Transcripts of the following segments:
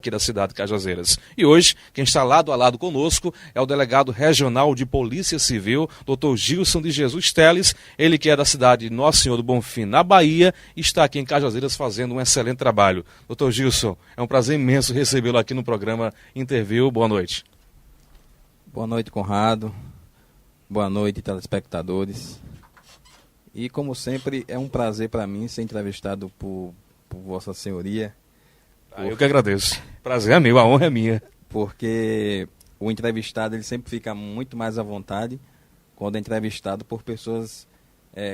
aqui da cidade de Cajazeiras. E hoje, quem está lado a lado conosco é o delegado regional de Polícia Civil, Dr. Gilson de Jesus Teles, ele que é da cidade de Nosso Senhor do Bonfim, na Bahia, e está aqui em Cajazeiras fazendo um excelente trabalho. Dr. Gilson, é um prazer imenso recebê-lo aqui no programa Interview. Boa noite. Boa noite, Conrado. Boa noite, telespectadores. E, como sempre, é um prazer para mim ser entrevistado por Vossa Senhoria. Eu que agradeço. Prazer é meu, a honra é minha. Porque o entrevistado ele sempre fica muito mais à vontade quando é entrevistado por pessoas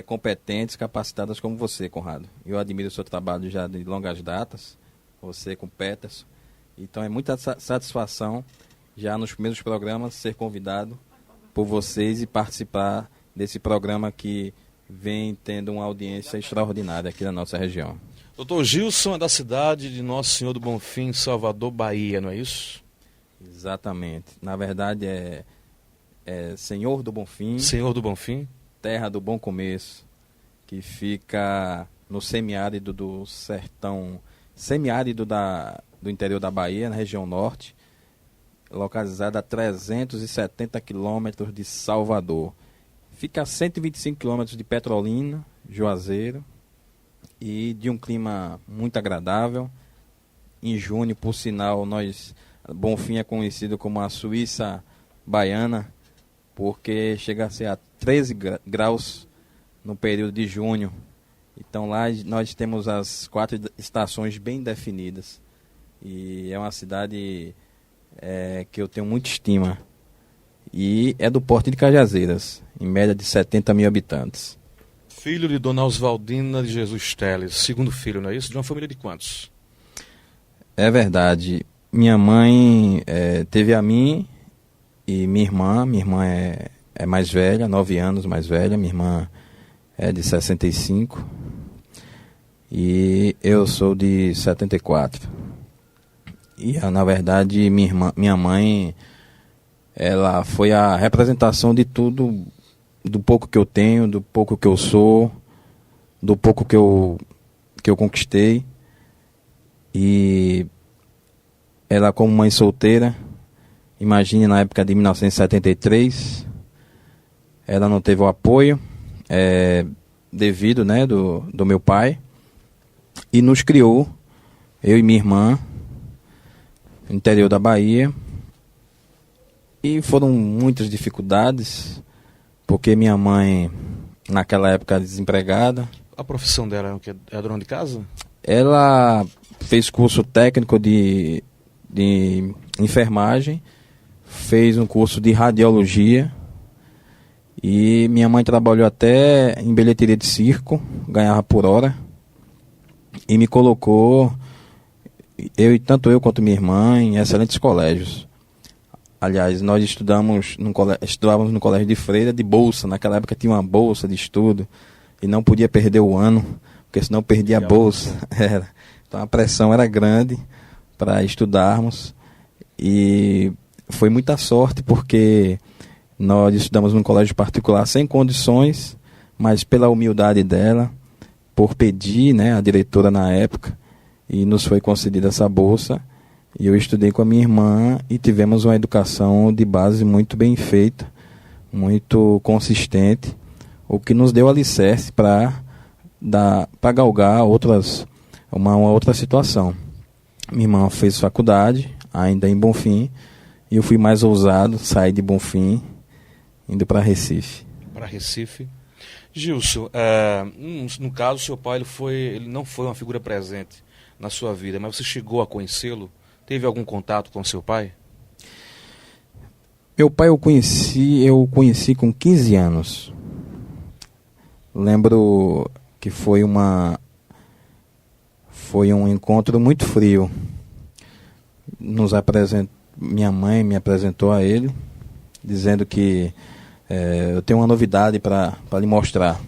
competentes, capacitadas como você, Conrado. Eu admiro o seu trabalho já de longas datas, você com Peterson. Então é muita satisfação já nos primeiros programas ser convidado por vocês e participar desse programa que vem tendo uma audiência extraordinária aqui na nossa região. Doutor Gilson é da cidade de Nosso Senhor do Bonfim, Salvador, Bahia, não é isso? Exatamente. Na verdade é Senhor do Bonfim. Senhor do Bonfim. Terra do Bom Começo, que fica no semiárido do sertão, semiárido do interior da Bahia, na região norte, localizada a 370 quilômetros de Salvador. Fica a 125 quilômetros de Petrolina, Juazeiro, e de um clima muito agradável. Em junho, por sinal, Bonfim é conhecido como a Suíça baiana, porque chega a ser a 13 graus no período de junho. Então lá nós temos as 4 estações bem definidas. E é uma cidade que eu tenho muita estima. E é do porte de Cajazeiras, em média de 70 mil habitantes. Filho de Dona Oswaldina de Jesus Teles, segundo filho, não é isso? De uma família de quantos? É verdade. Minha mãe teve a mim e minha irmã. Minha irmã é mais velha, 9 anos mais velha. Minha irmã é de 65. E eu sou de 74. E, na verdade, minha mãe, ela foi a representação de tudo, do pouco que eu tenho, do pouco que eu sou, do pouco que eu conquistei. E ela, como mãe solteira, imagine na época de 1973, ela não teve o apoio devido, né, do meu pai, e nos criou, eu e minha irmã, no interior da Bahia. E foram muitas dificuldades, porque minha mãe, naquela época, desempregada. A profissão dela é o quê? É dona de casa? Ela fez curso técnico de enfermagem, fez um curso de radiologia, e minha mãe trabalhou até em bilheteria de circo, ganhava por hora, e me colocou, tanto eu quanto minha irmã, em excelentes colégios. Aliás, nós estudávamos no colégio de Freira de bolsa. Naquela época tinha uma bolsa de estudo e não podia perder o ano, porque senão perdia a bolsa. Então a pressão era grande para estudarmos, e foi muita sorte porque nós estudamos num colégio particular sem condições, mas pela humildade dela, por pedir, né, a diretora na época, e nos foi concedida essa bolsa. E eu estudei com a minha irmã e tivemos uma educação de base muito bem feita, muito consistente, o que nos deu alicerce para galgar uma outra situação. Minha irmã fez faculdade, ainda em Bonfim, e eu fui mais ousado, saí de Bonfim, indo para Recife. Para Recife. Gilson, no caso, seu pai ele não foi uma figura presente na sua vida, mas você chegou a conhecê-lo? Teve algum contato com seu pai? Meu pai eu conheci com 15 anos. Lembro que foi um encontro muito frio. Minha mãe me apresentou a ele, dizendo que eu tenho uma novidade para lhe mostrar.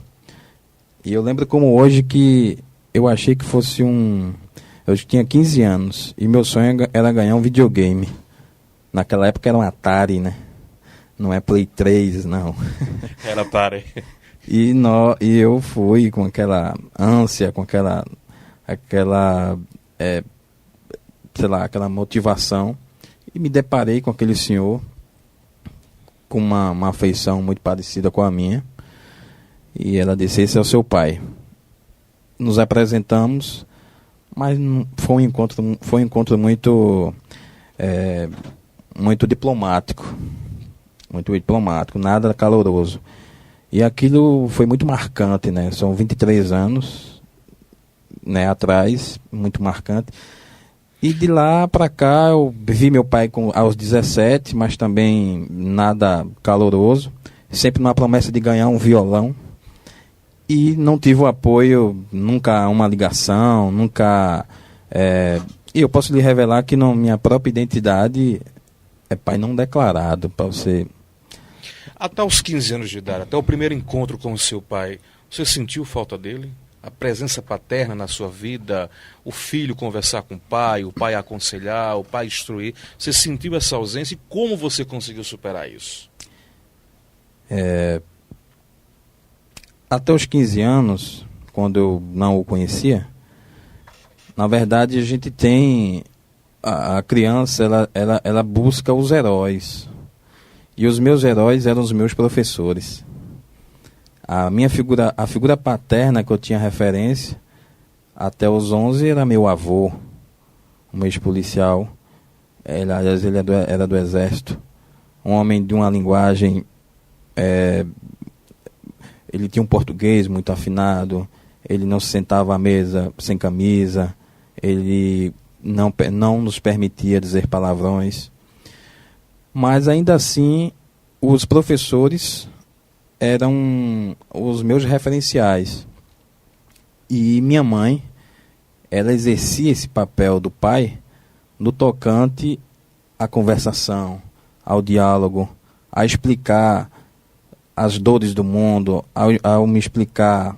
E eu lembro como hoje que eu achei que fosse Eu tinha 15 anos e meu sonho era ganhar um videogame. Naquela época era um Atari, né? Não é Play 3, não. Era Atari. E eu fui com aquela ânsia, com aquela sei lá, aquela motivação, e me deparei com aquele senhor com uma afeição muito parecida com a minha, e ela disse: esse é o seu pai. Nos apresentamos, mas foi um encontro muito muito diplomático, nada caloroso. E aquilo foi muito marcante, né? São 23 anos, né, atrás, muito marcante. E de lá para cá eu vi meu pai aos 17, mas também nada caloroso, sempre numa promessa de ganhar um violão. E não tive o apoio, nunca uma ligação, nunca... E eu posso lhe revelar que minha própria identidade é pai não declarado, para você... Até os 15 anos de idade, até o primeiro encontro com o seu pai, você sentiu falta dele? A presença paterna na sua vida, o filho conversar com o pai aconselhar, o pai instruir. Você sentiu essa ausência e como você conseguiu superar isso? Até os 15 anos, quando eu não o conhecia, na verdade a gente tem... A criança, ela busca os heróis. E os meus heróis eram os meus professores. A figura paterna que eu tinha referência, até os 11, era meu avô, um ex-policial. Aliás, ele era do Exército. Um homem de uma linguagem... ele tinha um português muito afinado. Ele não se sentava à mesa sem camisa. Ele não nos permitia dizer palavrões. Mas ainda assim, os professores eram os meus referenciais. E minha mãe, ela exercia esse papel do pai no tocante à conversação, ao diálogo, a explicar as dores do mundo, ao me explicar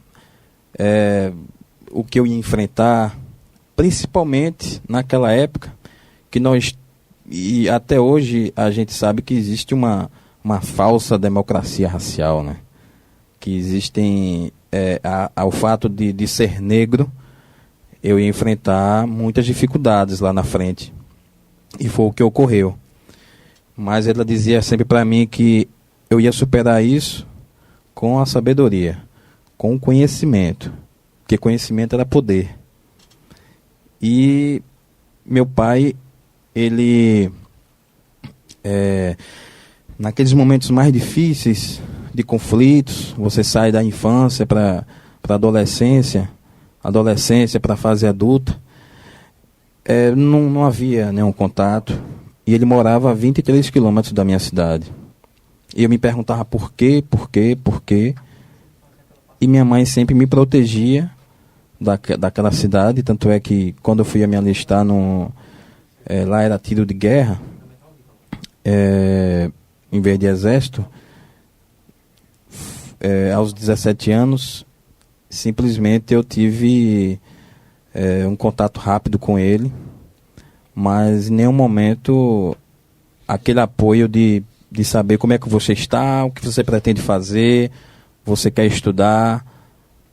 o que eu ia enfrentar, principalmente naquela época que e até hoje a gente sabe que existe uma falsa democracia racial, né? Que existem, ao fato de ser negro, eu ia enfrentar muitas dificuldades lá na frente. E foi o que ocorreu. Mas ela dizia sempre para mim que eu ia superar isso com a sabedoria, com o conhecimento, porque conhecimento era poder. E meu pai, ele, naqueles momentos mais difíceis de conflitos, você sai da infância para a adolescência para a fase adulta, não havia nenhum contato, e ele morava a 23 quilômetros da minha cidade. E eu me perguntava por quê, e minha mãe sempre me protegia daquela cidade, tanto é que quando eu fui me alistar lá era tiro de guerra, em vez de exército, aos 17 anos, simplesmente eu tive um contato rápido com ele, mas em nenhum momento aquele apoio de saber como é que você está, o que você pretende fazer, você quer estudar,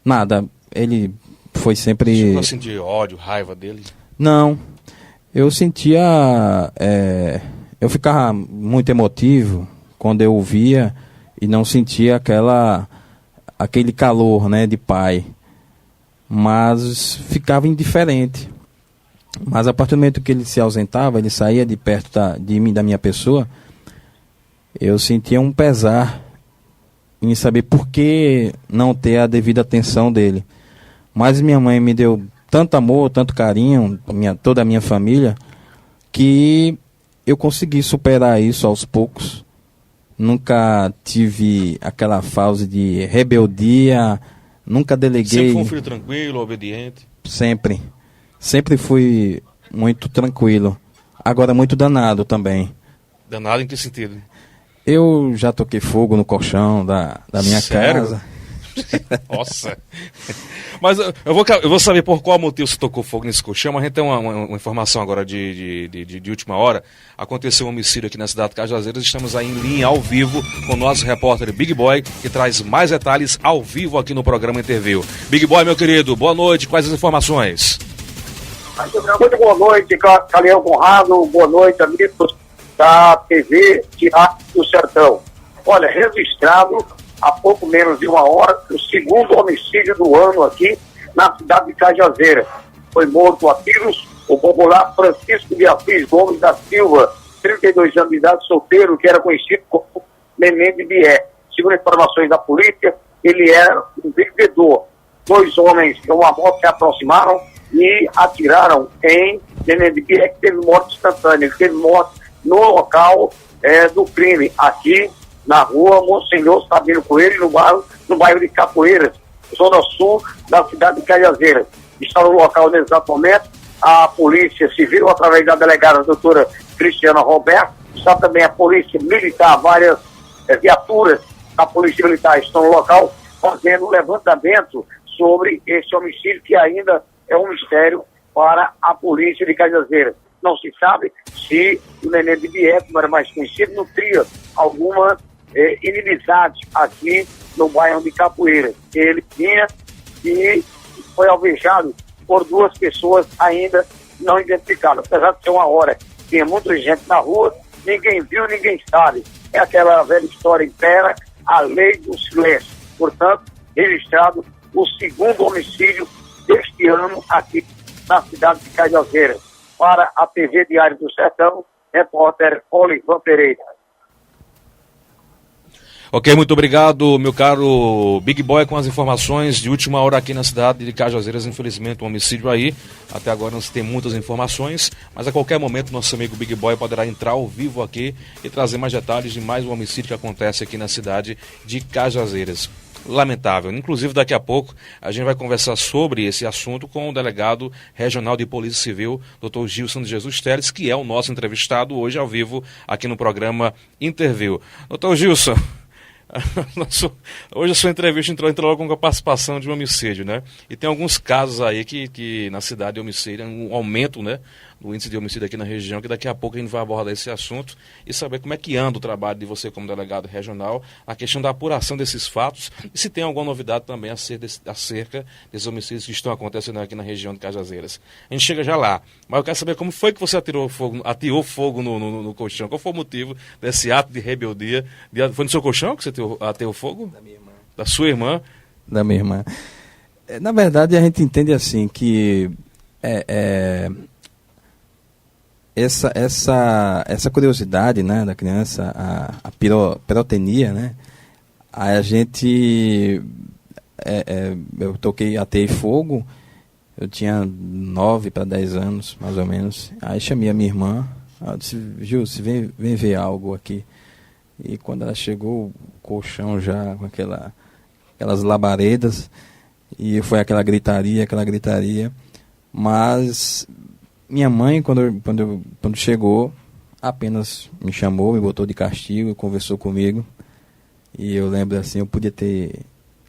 nada. Ele foi sempre... Você não sentia ódio, raiva dele? Não, eu sentia... eu ficava muito emotivo quando eu ouvia e não sentia aquele calor, né, de pai, mas ficava indiferente. Mas a partir do momento que ele se ausentava, ele saía de perto de mim, da minha pessoa, eu sentia um pesar em saber por que não ter a devida atenção dele. Mas minha mãe me deu tanto amor, tanto carinho, toda a minha família, que eu consegui superar isso aos poucos. Nunca tive aquela fase de rebeldia, nunca deleguei... Sempre foi um filho tranquilo, obediente? Sempre. Sempre fui muito tranquilo. Agora muito danado também. Danado em que sentido? Eu já toquei fogo no colchão da minha Sério? casa. Nossa! Mas eu vou saber por qual motivo você tocou fogo nesse colchão. A gente tem uma informação agora de última hora. Aconteceu um homicídio aqui na cidade de Cajazeiras. Estamos aí em linha, ao vivo, com o nosso repórter Big Boy, que traz mais detalhes ao vivo aqui no programa Interview. Big Boy, meu querido, boa noite. Quais as informações? Muito boa noite, Caliel Conrado, boa noite, amigos da TV Diário do Sertão. Olha, registrado há pouco menos de uma hora o segundo homicídio do ano aqui na cidade de Cajazeiras. Foi morto a tiros o popular Francisco de Assis Gomes da Silva, 32 anos de idade, solteiro, que era conhecido como Neném de Bié. Segundo informações da polícia, ele era um vendedor. 2 homens em uma moto se aproximaram e atiraram em Neném de Bié, que teve morte instantânea. Ele teve morte no local do crime, aqui na rua Monsenhor Sabino Coelho, no bairro de Capoeiras, zona sul da cidade de Cajazeiras. Está no local nesse exato momento a Polícia Civil, através da delegada doutora Cristiana Roberto. Está também a Polícia Militar, várias viaturas da Polícia Militar estão no local fazendo um levantamento sobre esse homicídio, que ainda é um mistério para a Polícia de Cajazeiras. Não se sabe se o Neném de Bié, como era mais conhecido, nutria alguma inimizade aqui no bairro de Capoeira. Ele tinha e foi alvejado por 2 pessoas ainda não identificadas. Apesar de ser uma hora, tinha muita gente na rua, ninguém viu, ninguém sabe. É aquela velha história impera, a lei do silêncio. Portanto, registrado o segundo homicídio deste ano aqui na cidade de Cajazeiras. Para a TV Diário do Sertão, repórter Olivan Pereira. Ok, muito obrigado, meu caro Big Boy, com as informações de última hora aqui na cidade de Cajazeiras. Infelizmente, um homicídio aí. Até agora não se tem muitas informações, mas a qualquer momento nosso amigo Big Boy poderá entrar ao vivo aqui e trazer mais detalhes de mais um homicídio que acontece aqui na cidade de Cajazeiras. Lamentável. Inclusive, daqui a pouco a gente vai conversar sobre esse assunto com o delegado regional de Polícia Civil, Dr. Gilson de Jesus Teles, que é o nosso entrevistado hoje ao vivo aqui no programa Interview. Dr. Gilson, hoje a sua entrevista entrou logo com a participação de um homicídio, né? E tem alguns casos aí que na cidade de homicídio, um aumento, né, do índice de homicídio aqui na região, que daqui a pouco a gente vai abordar esse assunto e saber como é que anda o trabalho de você como delegado regional, a questão da apuração desses fatos e se tem alguma novidade também acerca desses homicídios que estão acontecendo aqui na região de Cajazeiras. A gente chega já lá, mas eu quero saber como foi que você atirou fogo no colchão, qual foi o motivo desse ato de rebeldia? Foi no seu colchão que você ateou fogo? Da minha irmã. Da sua irmã? Da minha irmã. Na verdade, a gente entende assim que essa curiosidade, né, da criança, a pirotecnia, né, a gente eu atei fogo, eu tinha 9 para 10 anos, mais ou menos. Aí chamei a minha irmã, ela disse: Gilson, vem ver algo aqui. E quando ela chegou, o colchão já com aquelas labaredas, e foi aquela gritaria, mas minha mãe, quando chegou, apenas me chamou, me botou de castigo, conversou comigo. E eu lembro assim, eu podia ter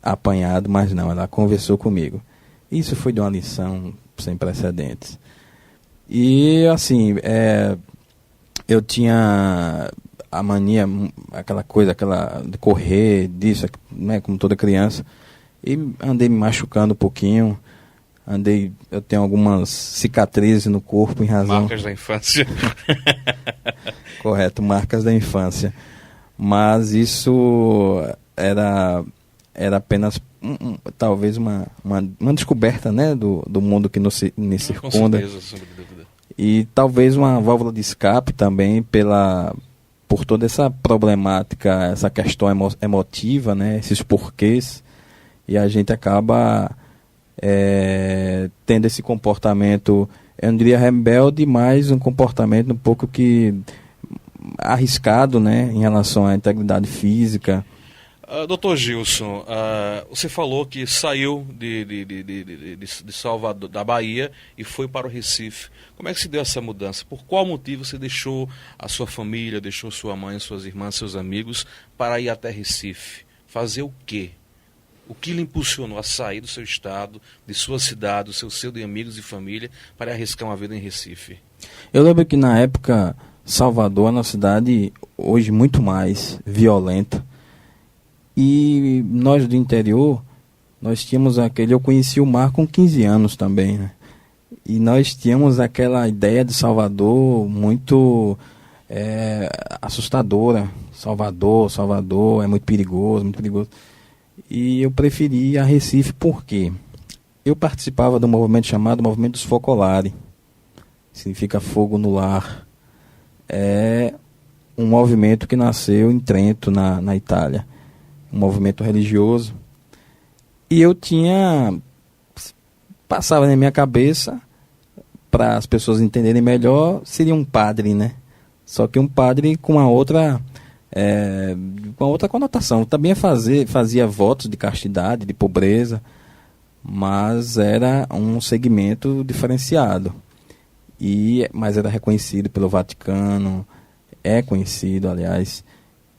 apanhado, mas não, ela conversou comigo. Isso foi de uma lição sem precedentes. E assim, eu tinha a mania, aquela de correr, disso, né, como toda criança. E andei me machucando um pouquinho. Eu tenho algumas cicatrizes no corpo em razão... Marcas da infância. Correto, marcas da infância. Mas isso era apenas talvez uma descoberta, né, do mundo que nos circunda. Com certeza, sem dúvida. E talvez uma válvula de escape também por toda essa problemática, essa questão emotiva, né, esses porquês. E a gente acaba... tendo esse comportamento, eu não diria rebelde, mas um comportamento um pouco que arriscado, né, em relação à integridade física. Dr. Gilson, você falou que saiu de Salvador, da Bahia, e foi para o Recife. Como é que se deu essa mudança? Por qual motivo você deixou a sua família, deixou sua mãe, suas irmãs, seus amigos, para ir até Recife? Fazer o quê? O que lhe impulsionou a sair do seu estado, de sua cidade, do seu de amigos e família, para arriscar uma vida em Recife? Eu lembro que na época, Salvador é uma cidade hoje muito mais violenta. E nós do interior, nós tínhamos eu conheci o mar com 15 anos também, né? E nós tínhamos aquela ideia de Salvador muito assustadora. Salvador é muito perigoso, muito perigoso. E eu preferi a Recife porque eu participava do movimento chamado Movimento dos Focolari. Significa fogo no lar. É um movimento que nasceu em Trento, na Itália. Um movimento religioso. E eu passava na minha cabeça, para as pessoas entenderem melhor, seria um padre, né? Só que um padre com uma outra conotação. Também fazia votos de castidade, de pobreza, mas era um segmento diferenciado. Mas era reconhecido pelo Vaticano, é conhecido, aliás.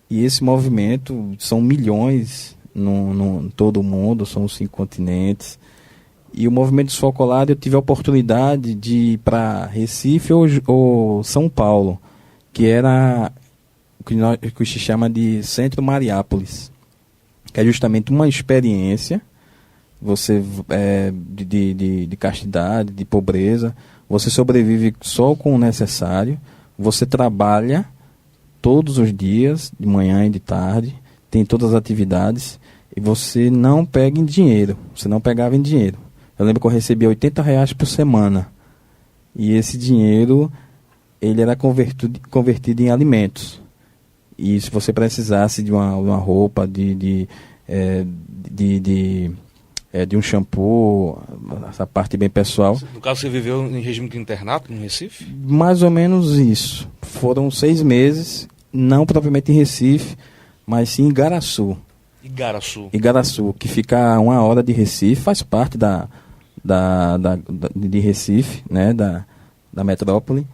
E esse movimento são milhões em todo o mundo, são os 5 continentes. E o movimento dos Focolari, eu tive a oportunidade de ir para Recife ou São Paulo, que era o que se chama de Centro Mariápolis, que é justamente uma experiência de castidade, de pobreza. Você sobrevive só com o necessário, você trabalha todos os dias, de manhã e de tarde, tem todas as atividades, e você não pega em dinheiro, você não pegava em dinheiro. Eu lembro que eu recebia R$80 por semana, e esse dinheiro ele era convertido em alimentos. E se você precisasse de uma roupa, de um shampoo, essa parte bem pessoal. No caso, você viveu em regime de internato no Recife? Mais ou menos isso. Foram 6 meses, não propriamente em Recife, mas sim em Igaraçu. Igaraçu, que fica a 1 hora de Recife, faz parte de Recife, né, da metrópole.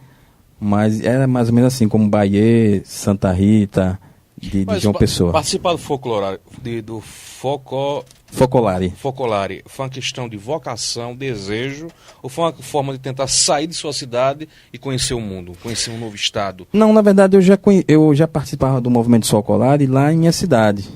Mas era mais ou menos assim, como Bahia, Santa Rita, de João Pessoa. Participar do Focolari, Focolari, foi uma questão de vocação, desejo, ou foi uma forma de tentar sair de sua cidade e conhecer o mundo, conhecer um novo estado? Não, na verdade eu já participava do movimento Focolari lá em minha cidade.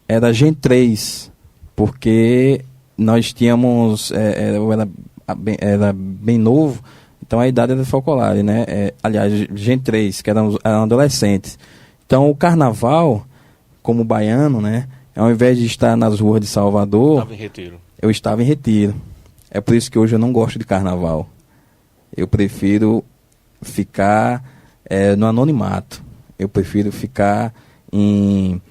Era Gen 3, porque nós tínhamos, eu era bem novo, então a idade era Focolari, né? Aliás, Gen 3, que eram adolescentes. Então o carnaval, como baiano, né? Ao invés de estar nas ruas de Salvador, eu estava em retiro. É por isso que hoje eu não gosto de carnaval. Eu prefiro ficar no anonimato. Eu prefiro ficar em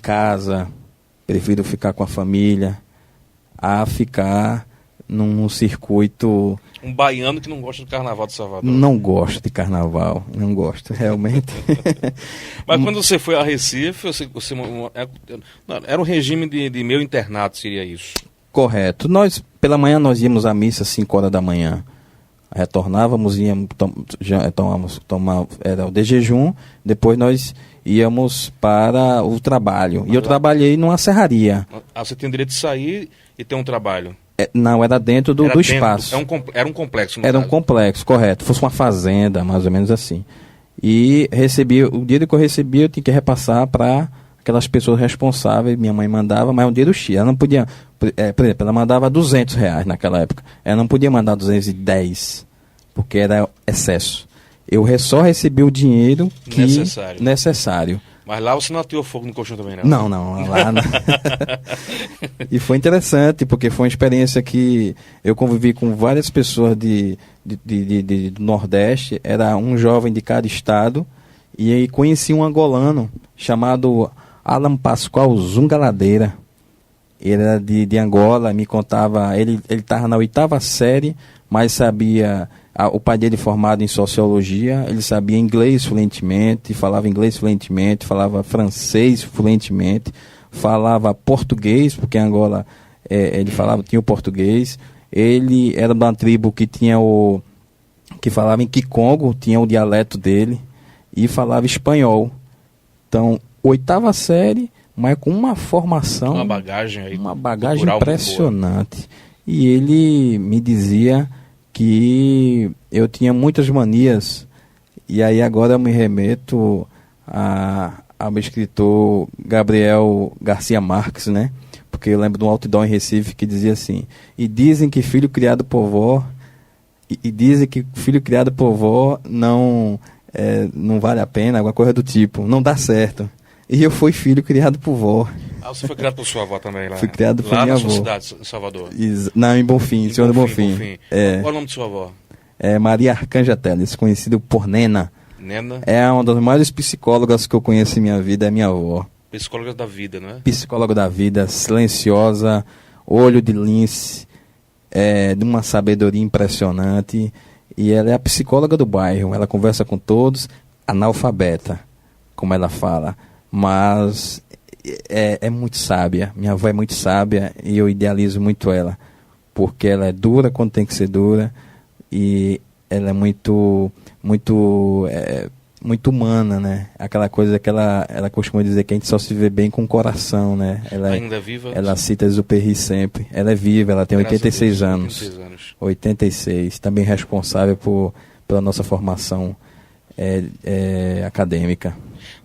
casa, prefiro ficar com a família, a ficar num circuito... Um baiano que não gosta do carnaval de Salvador. Não gosto de carnaval, não gosto, realmente. Mas quando você foi a Recife, era um regime de meio internato, seria isso? Correto. Pela manhã nós íamos à missa às 5 horas da manhã. Retornávamos, era o de jejum, depois nós íamos para o trabalho. E eu trabalhei numa serraria. Você tem o direito de sair e ter um trabalho? Não, era dentro do espaço. Era um complexo, Era um complexo, correto. Fosse uma fazenda, mais ou menos assim. E o dinheiro que eu recebia, eu tinha que repassar para aquelas pessoas responsáveis. Minha mãe mandava, mas um dinheiro X. Ela não podia... por exemplo, ela mandava R$200 naquela época. Ela não podia mandar 210, porque era excesso. Eu só recebi o dinheiro necessário. Mas lá você não ateou fogo no colchão também, não? Não, lá não. E foi interessante, porque foi uma experiência que eu convivi com várias pessoas do Nordeste. Era um jovem de cada estado. E aí conheci um angolano chamado Alan Pascoal Zungaladeira. Ele era de Angola, me contava... Ele estava na 8ª série, mas sabia... O pai dele formado em sociologia, ele sabia inglês fluentemente, falava inglês fluentemente, falava francês fluentemente, falava português, porque em Angola tinha o português. Ele era de uma tribo que que falava em Kikongo, tinha o dialeto dele, e falava espanhol. Então, 8ª série, mas com uma formação... Uma bagagem impressionante. E ele me dizia... que eu tinha muitas manias, e aí agora eu me remeto ao escritor Gabriel Garcia Marques, né? porque eu lembro de um outdoor em Recife que dizia assim: e dizem que filho criado por vó, e dizem que filho criado por vó não vale a pena, alguma coisa do tipo, não dá certo. E eu fui filho criado por vó. Ah, você foi criado por sua avó também lá? Fui criado por lá minha na sua avó. cidade, em Salvador? Não, em Bonfim, senhor do Bonfim. Qual é o nome de sua avó? É Maria Arcanja Teles, conhecido por Nena. Nena? É uma das maiores psicólogas que eu conheço em minha vida, é minha avó. Psicóloga da vida, não é? Psicóloga da vida, silenciosa, olho de lince, de uma sabedoria impressionante. E ela é a psicóloga do bairro, ela conversa com todos, analfabeta, como ela fala. Mas é muito sábia, minha avó é muito sábia e eu idealizo muito ela, porque ela é dura quando tem que ser dura e ela é muito humana, né? Aquela coisa que ela costuma dizer que a gente só se vê bem com o coração, né? Ela ainda é viva? Ela cita Exupéry sempre. Ela é viva, ela tem 86 anos. 86, também responsável pela nossa formação acadêmica.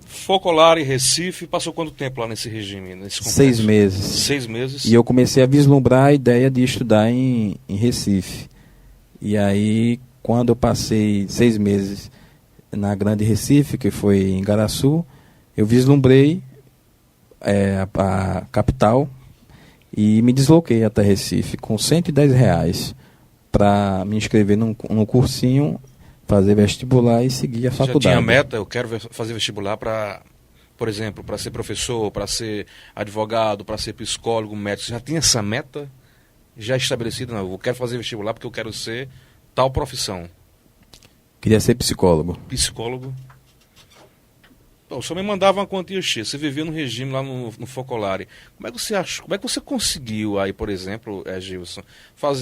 Focolare, Recife, passou quanto tempo lá nesse regime? Nesse 6 meses. 6 meses. E eu comecei a vislumbrar a ideia de estudar em Recife. E aí, quando eu passei 6 meses na Grande Recife, que foi em Garaçu, eu vislumbrei a capital e me desloquei até Recife com R$110 para me inscrever num cursinho, fazer vestibular e seguir a faculdade. Já tinha meta? Eu quero fazer vestibular para, por exemplo, para ser professor, para ser advogado, para ser psicólogo, médico. Já tinha essa meta já estabelecida? Não, eu quero fazer vestibular porque eu quero ser tal profissão. Queria ser psicólogo. Psicólogo? Bom, o senhor me mandava uma quantia X, você vivia no regime lá no Focolare. Como é que você achou? Como é que você conseguiu aí, por exemplo, Gilson,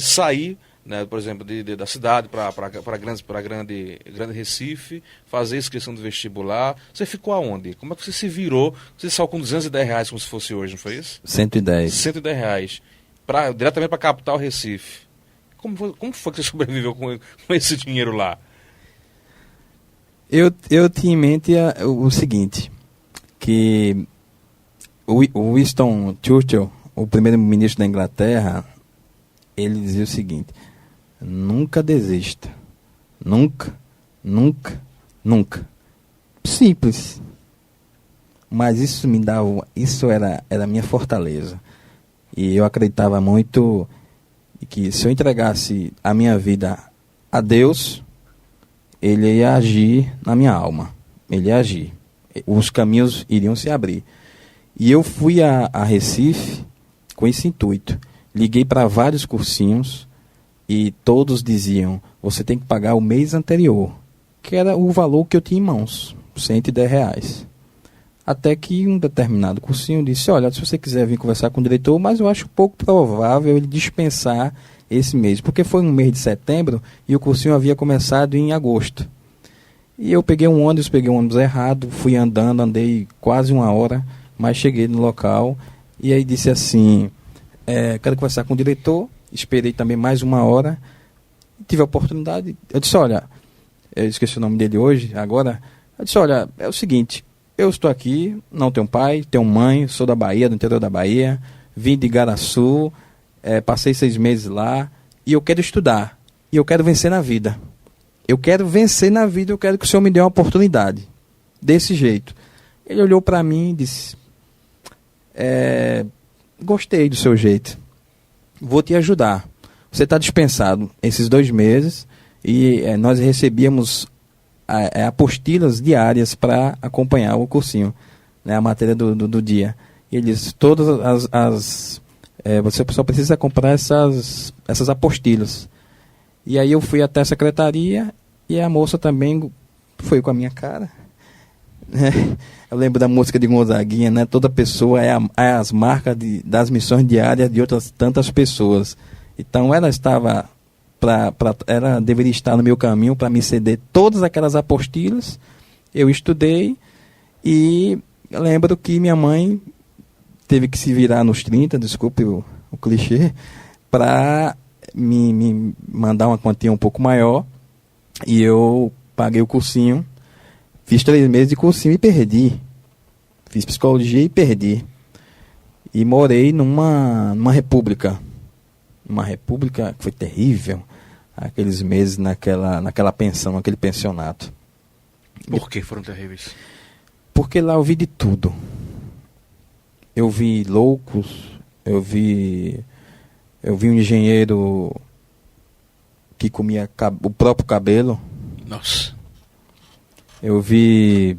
sair, né, por exemplo, da cidade para grande Recife, fazer a inscrição do vestibular? Você ficou aonde? Como é que você se virou? Você saiu com R$210 como se fosse hoje, não foi isso? 110. R$110. Diretamente para a capital, Recife. Como foi que você sobreviveu com esse dinheiro lá? Eu tinha em mente o seguinte, que o Winston Churchill, o primeiro-ministro da Inglaterra, ele dizia o seguinte: nunca desista. Nunca, nunca, nunca. Simples. Mas isso era a minha fortaleza. E eu acreditava muito que se eu entregasse a minha vida a Deus, Ele ia agir na minha alma. Ele ia agir. Os caminhos iriam se abrir. E eu fui a Recife com esse intuito. Liguei para vários cursinhos e todos diziam: você tem que pagar o mês anterior, que era o valor que eu tinha em mãos, R$110. Até que um determinado cursinho disse: olha, se você quiser vir conversar com o diretor, mas eu acho pouco provável ele dispensar esse mês, porque foi no mês de setembro e o cursinho havia começado em agosto. E eu peguei um ônibus errado, fui andei quase 1 hora, mas cheguei no local e aí disse assim: quero conversar com o diretor. Esperei também mais 1 hora, tive a oportunidade. Eu disse: olha, eu esqueci o nome dele hoje, agora. Eu disse: olha, é o seguinte, eu estou aqui, não tenho pai, tenho mãe, sou da Bahia, do interior da Bahia, vim de Igaraçu, passei 6 meses lá, e eu quero estudar, e eu quero vencer na vida. Eu quero vencer na vida, eu quero que o senhor me dê uma oportunidade. Desse jeito. Ele olhou para mim e disse: gostei do seu jeito, vou te ajudar. Você está dispensado esses 2 meses, e nós recebíamos apostilas diárias para acompanhar o cursinho, né, a matéria do dia. E ele disse: todas você só precisa comprar essas apostilas. E aí eu fui até a secretaria e a moça também foi com a minha cara. Eu lembro da música de Gonzaguinha, né? Toda pessoa é as marcas das missões diárias de outras tantas pessoas. Então ela estava ela deveria estar no meu caminho para me ceder todas aquelas apostilas. Eu estudei e lembro que minha mãe teve que se virar nos 30, desculpe o clichê, para me mandar uma quantia um pouco maior, e eu paguei o cursinho, fiz 3 meses de cursinho e perdi. Fiz psicologia e perdi. E morei numa república. Uma república que foi terrível. Aqueles meses naquela pensão, naquele pensionato. Por que foram terríveis? Porque lá eu vi de tudo. Eu vi loucos, eu vi um engenheiro que comia o próprio cabelo. Nossa. Eu vi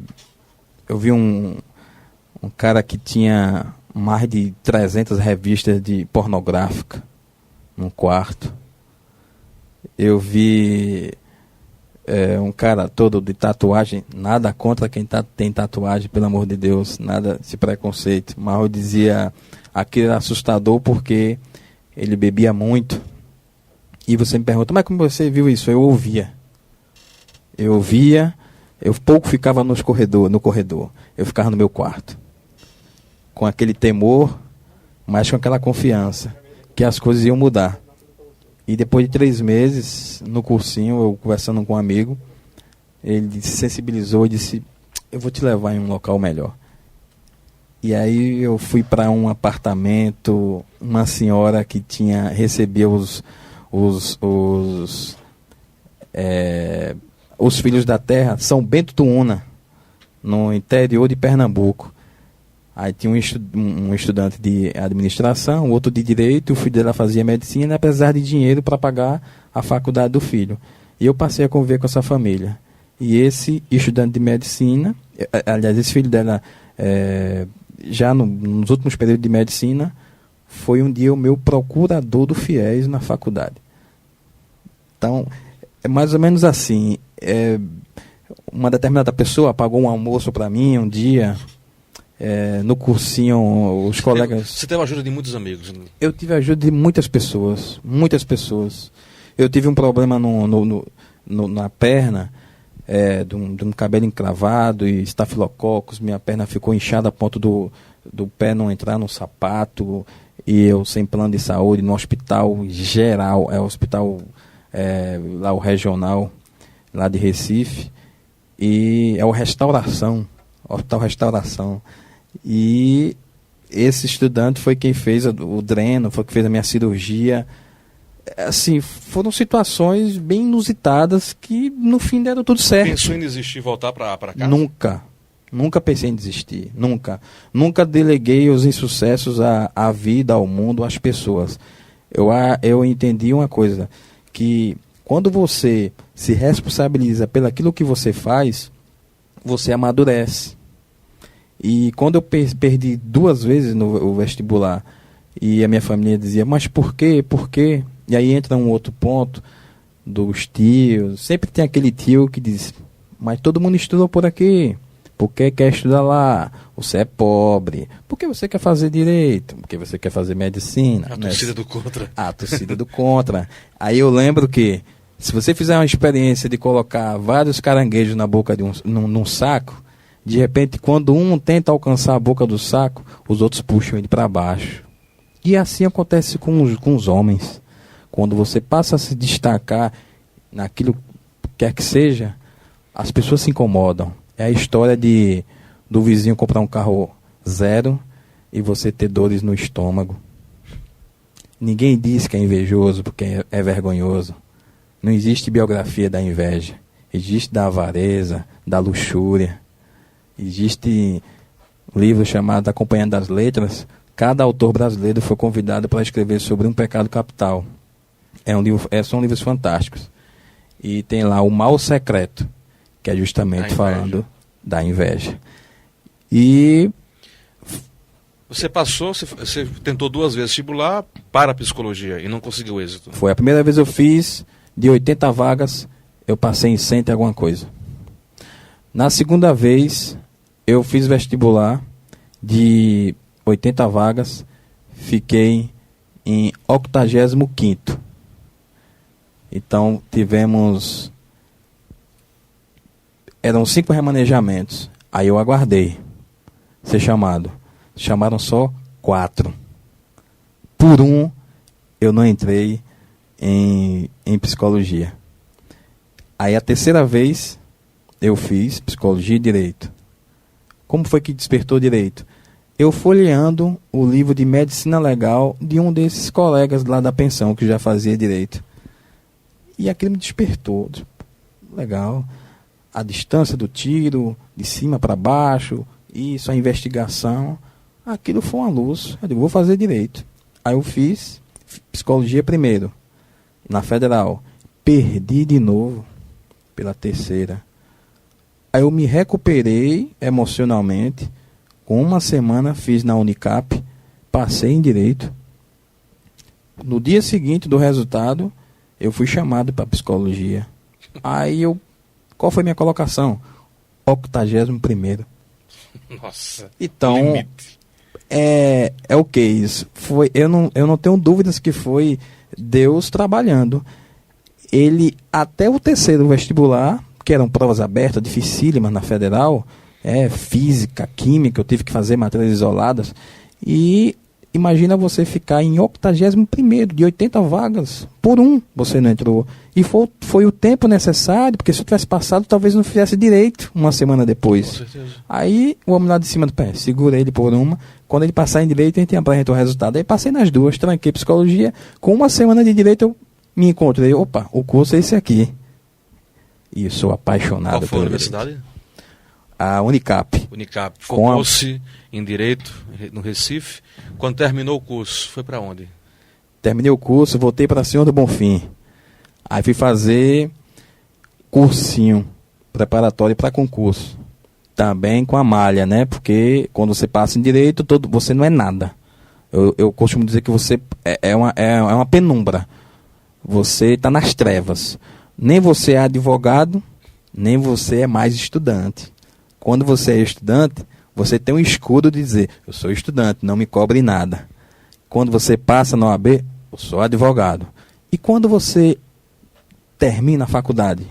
um cara que tinha mais de 300 revistas de pornográfica num quarto. Eu vi um cara todo de tatuagem, nada contra quem tem tatuagem, pelo amor de Deus, nada esse preconceito, mas eu dizia, aquilo era assustador porque ele bebia muito. E você me pergunta, mas como você viu isso? Eu ouvia, eu pouco ficava no corredor, eu ficava no meu quarto, com aquele temor, mas com aquela confiança, que as coisas iam mudar. E depois de 3 meses, no cursinho, eu conversando com um amigo, ele se sensibilizou e disse, eu vou te levar em um local melhor. E aí eu fui para um apartamento, uma senhora que recebia os filhos da terra, São Bento do Una, no interior de Pernambuco. Aí tinha um estudante de administração, outro de direito, o filho dela fazia medicina, apesar de dinheiro para pagar a faculdade do filho. E eu passei a conviver com essa família. E esse estudante de medicina, aliás, esse filho dela, já nos últimos períodos de medicina, foi um dia o meu procurador do FIES na faculdade. Então, é mais ou menos assim. Uma determinada pessoa pagou um almoço para mim um dia. No cursinho, os colegas... Você teve a ajuda de muitos amigos? Né? Eu tive a ajuda de muitas pessoas. Eu tive um problema na perna, de um cabelo encravado e estafilococos. Minha perna ficou inchada a ponto do pé não entrar no sapato. E eu sem plano de saúde, no hospital geral, hospital lá o regional, lá de Recife. E é o Hospital Restauração. E esse estudante foi quem fez o dreno, foi quem fez a minha cirurgia. Assim, foram situações bem inusitadas que no fim deram tudo certo. Pensou em desistir e voltar para casa? Nunca pensei em desistir, nunca deleguei os insucessos à vida, ao mundo, às pessoas. Eu entendi uma coisa, que quando você se responsabiliza pelaquilo que você faz, você amadurece. E quando eu perdi 2 vezes no vestibular, e a minha família dizia, mas por quê? Por quê? E aí entra um outro ponto dos tios. Sempre tem aquele tio que diz, mas todo mundo estudou por aqui. Por que quer estudar lá? Você é pobre. Por que você quer fazer direito? Porque você quer fazer medicina. A torcida do contra. A torcida do contra. Aí eu lembro que, se você fizer uma experiência de colocar vários caranguejos na boca num saco, de repente, quando um tenta alcançar a boca do saco, os outros puxam ele para baixo. E assim acontece com os homens. Quando você passa a se destacar naquilo que quer que seja, as pessoas se incomodam. É a história do vizinho comprar um carro 0 e você ter dores no estômago. Ninguém diz que é invejoso porque é vergonhoso. Não existe biografia da inveja. Existe da avareza, da luxúria. Existe um livro chamado Acompanhando das Letras. Cada autor brasileiro foi convidado para escrever sobre um pecado capital. São livros fantásticos. E tem lá O Mal Secreto, que é justamente falando da inveja. E você tentou 2 vezes vestibular para a psicologia e não conseguiu êxito. Foi a primeira vez eu fiz, de 80 vagas, eu passei em 100 e alguma coisa. Na segunda vez, eu fiz vestibular, de 80 vagas, fiquei em 85º. Então, eram 5 remanejamentos. Aí eu aguardei ser chamado. Chamaram só 4. Por um, eu não entrei em psicologia. Aí a terceira vez, eu fiz psicologia e direito. Como foi que despertou direito? eu folheando o livro de medicina legal de um desses colegas lá da pensão que já fazia direito. E aquilo me despertou. Legal. A distância do tiro, de cima para baixo, isso, a investigação. Aquilo foi uma luz. Eu digo, vou fazer direito. Aí eu fiz psicologia primeiro, na federal. Perdi de novo pela terceira. Aí eu me recuperei emocionalmente. Com uma semana fiz na Unicap, passei em direito. No dia seguinte do resultado, eu fui chamado para psicologia. Aí qual foi minha colocação? 81º. Nossa. Então, é o que isso? Eu não tenho dúvidas que foi Deus trabalhando. Ele, até o terceiro vestibular, que eram provas abertas, dificílimas na federal, física, química, eu tive que fazer matérias isoladas. E imagina você ficar em 81º, de 80 vagas, por você não entrou. E foi o tempo necessário, porque se eu tivesse passado, talvez não fizesse direito uma semana depois. Com certeza. Aí o homem lá de cima do pé, segurei ele por uma. Quando ele passar em direito, a gente apresenta o resultado. Aí passei nas duas, tranquei psicologia. Com uma semana de direito, eu me encontrei. Opa, o curso é esse aqui. E eu sou apaixonado. Qual foi a pelo universidade? direito. A Unicap. Unicap. Formou-se em Direito no Recife. Quando terminou o curso, foi para onde? Terminei o curso, voltei para Senhor do Bonfim. Aí fui fazer cursinho preparatório para concurso. Também com a malha, né? Porque quando você passa em Direito, você não é nada. Eu costumo dizer que você é uma penumbra. Você está nas trevas. Nem você é advogado, nem você é mais estudante. Quando você é estudante, você tem um escudo de dizer, eu sou estudante, não me cobre nada. Quando você passa na OAB, eu sou advogado. E quando você termina a faculdade,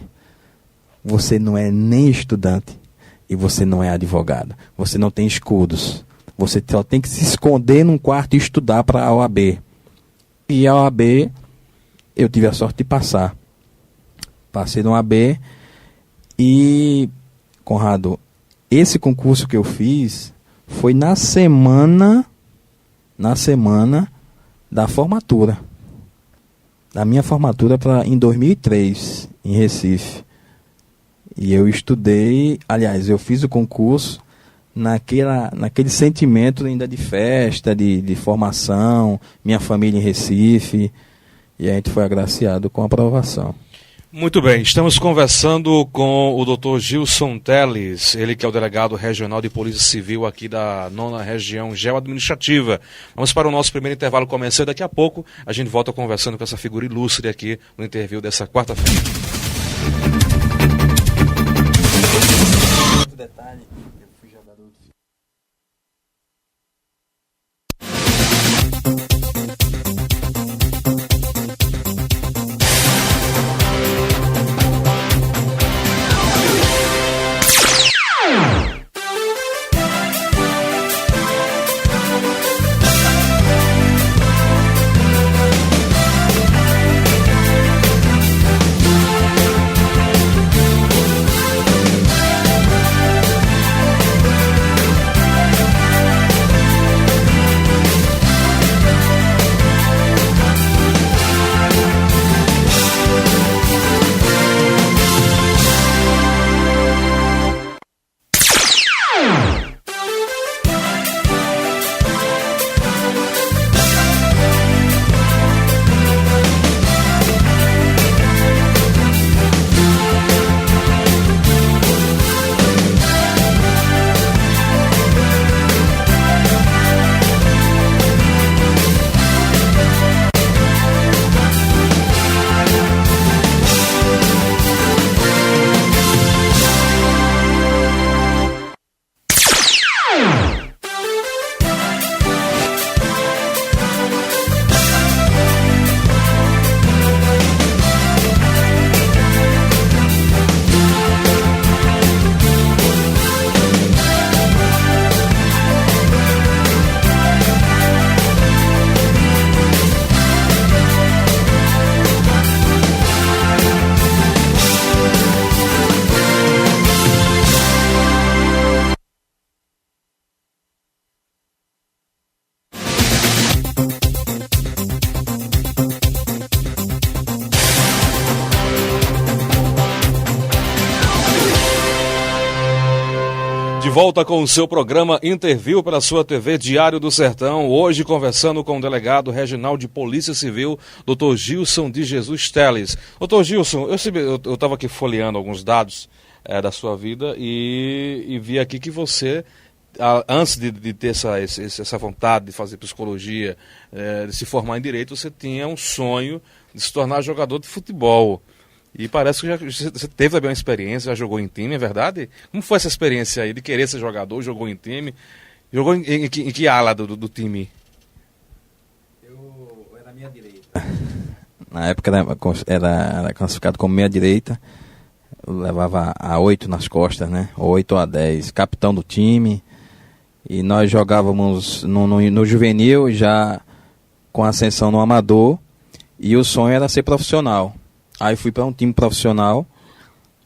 você não é nem estudante e você não é advogado. Você não tem escudos. Você só tem que se esconder num quarto e estudar para a OAB. E a OAB, eu tive a sorte de passar. Passei na OAB e, Conrado, esse concurso que eu fiz foi na semana da formatura. Da minha formatura em 2003, em Recife. E eu estudei, aliás, eu fiz o concurso naquele sentimento ainda de festa, de formação, minha família em Recife, e a gente foi agraciado com a aprovação. Muito bem, estamos conversando com o Dr. Gilson Teles, ele que é o delegado regional de Polícia Civil aqui da 9ª Região Geoadministrativa. Vamos para o nosso primeiro intervalo comercial, daqui a pouco a gente volta conversando com essa figura ilustre aqui no interview dessa quarta-feira. De volta com o seu programa Interview para a sua TV Diário do Sertão. Hoje conversando com o delegado regional de Polícia Civil, Dr. Gilson de Jesus Teles. Dr. Gilson, eu estava aqui folheando alguns dados da sua vida e vi aqui que você, antes de ter essa vontade de fazer psicologia, de se formar em direito, você tinha um sonho de se tornar jogador de futebol. E parece que você teve também uma experiência, já jogou em time, é verdade? Como foi essa experiência aí de querer ser jogador, jogou em time? Jogou em que ala do time? Eu era meia direita. Na época era classificado como meia direita. Eu levava a 8 nas costas, né? 8 a 10, capitão do time. E nós jogávamos no juvenil, já com ascensão no amador. E o sonho era ser profissional. Aí fui para um time profissional,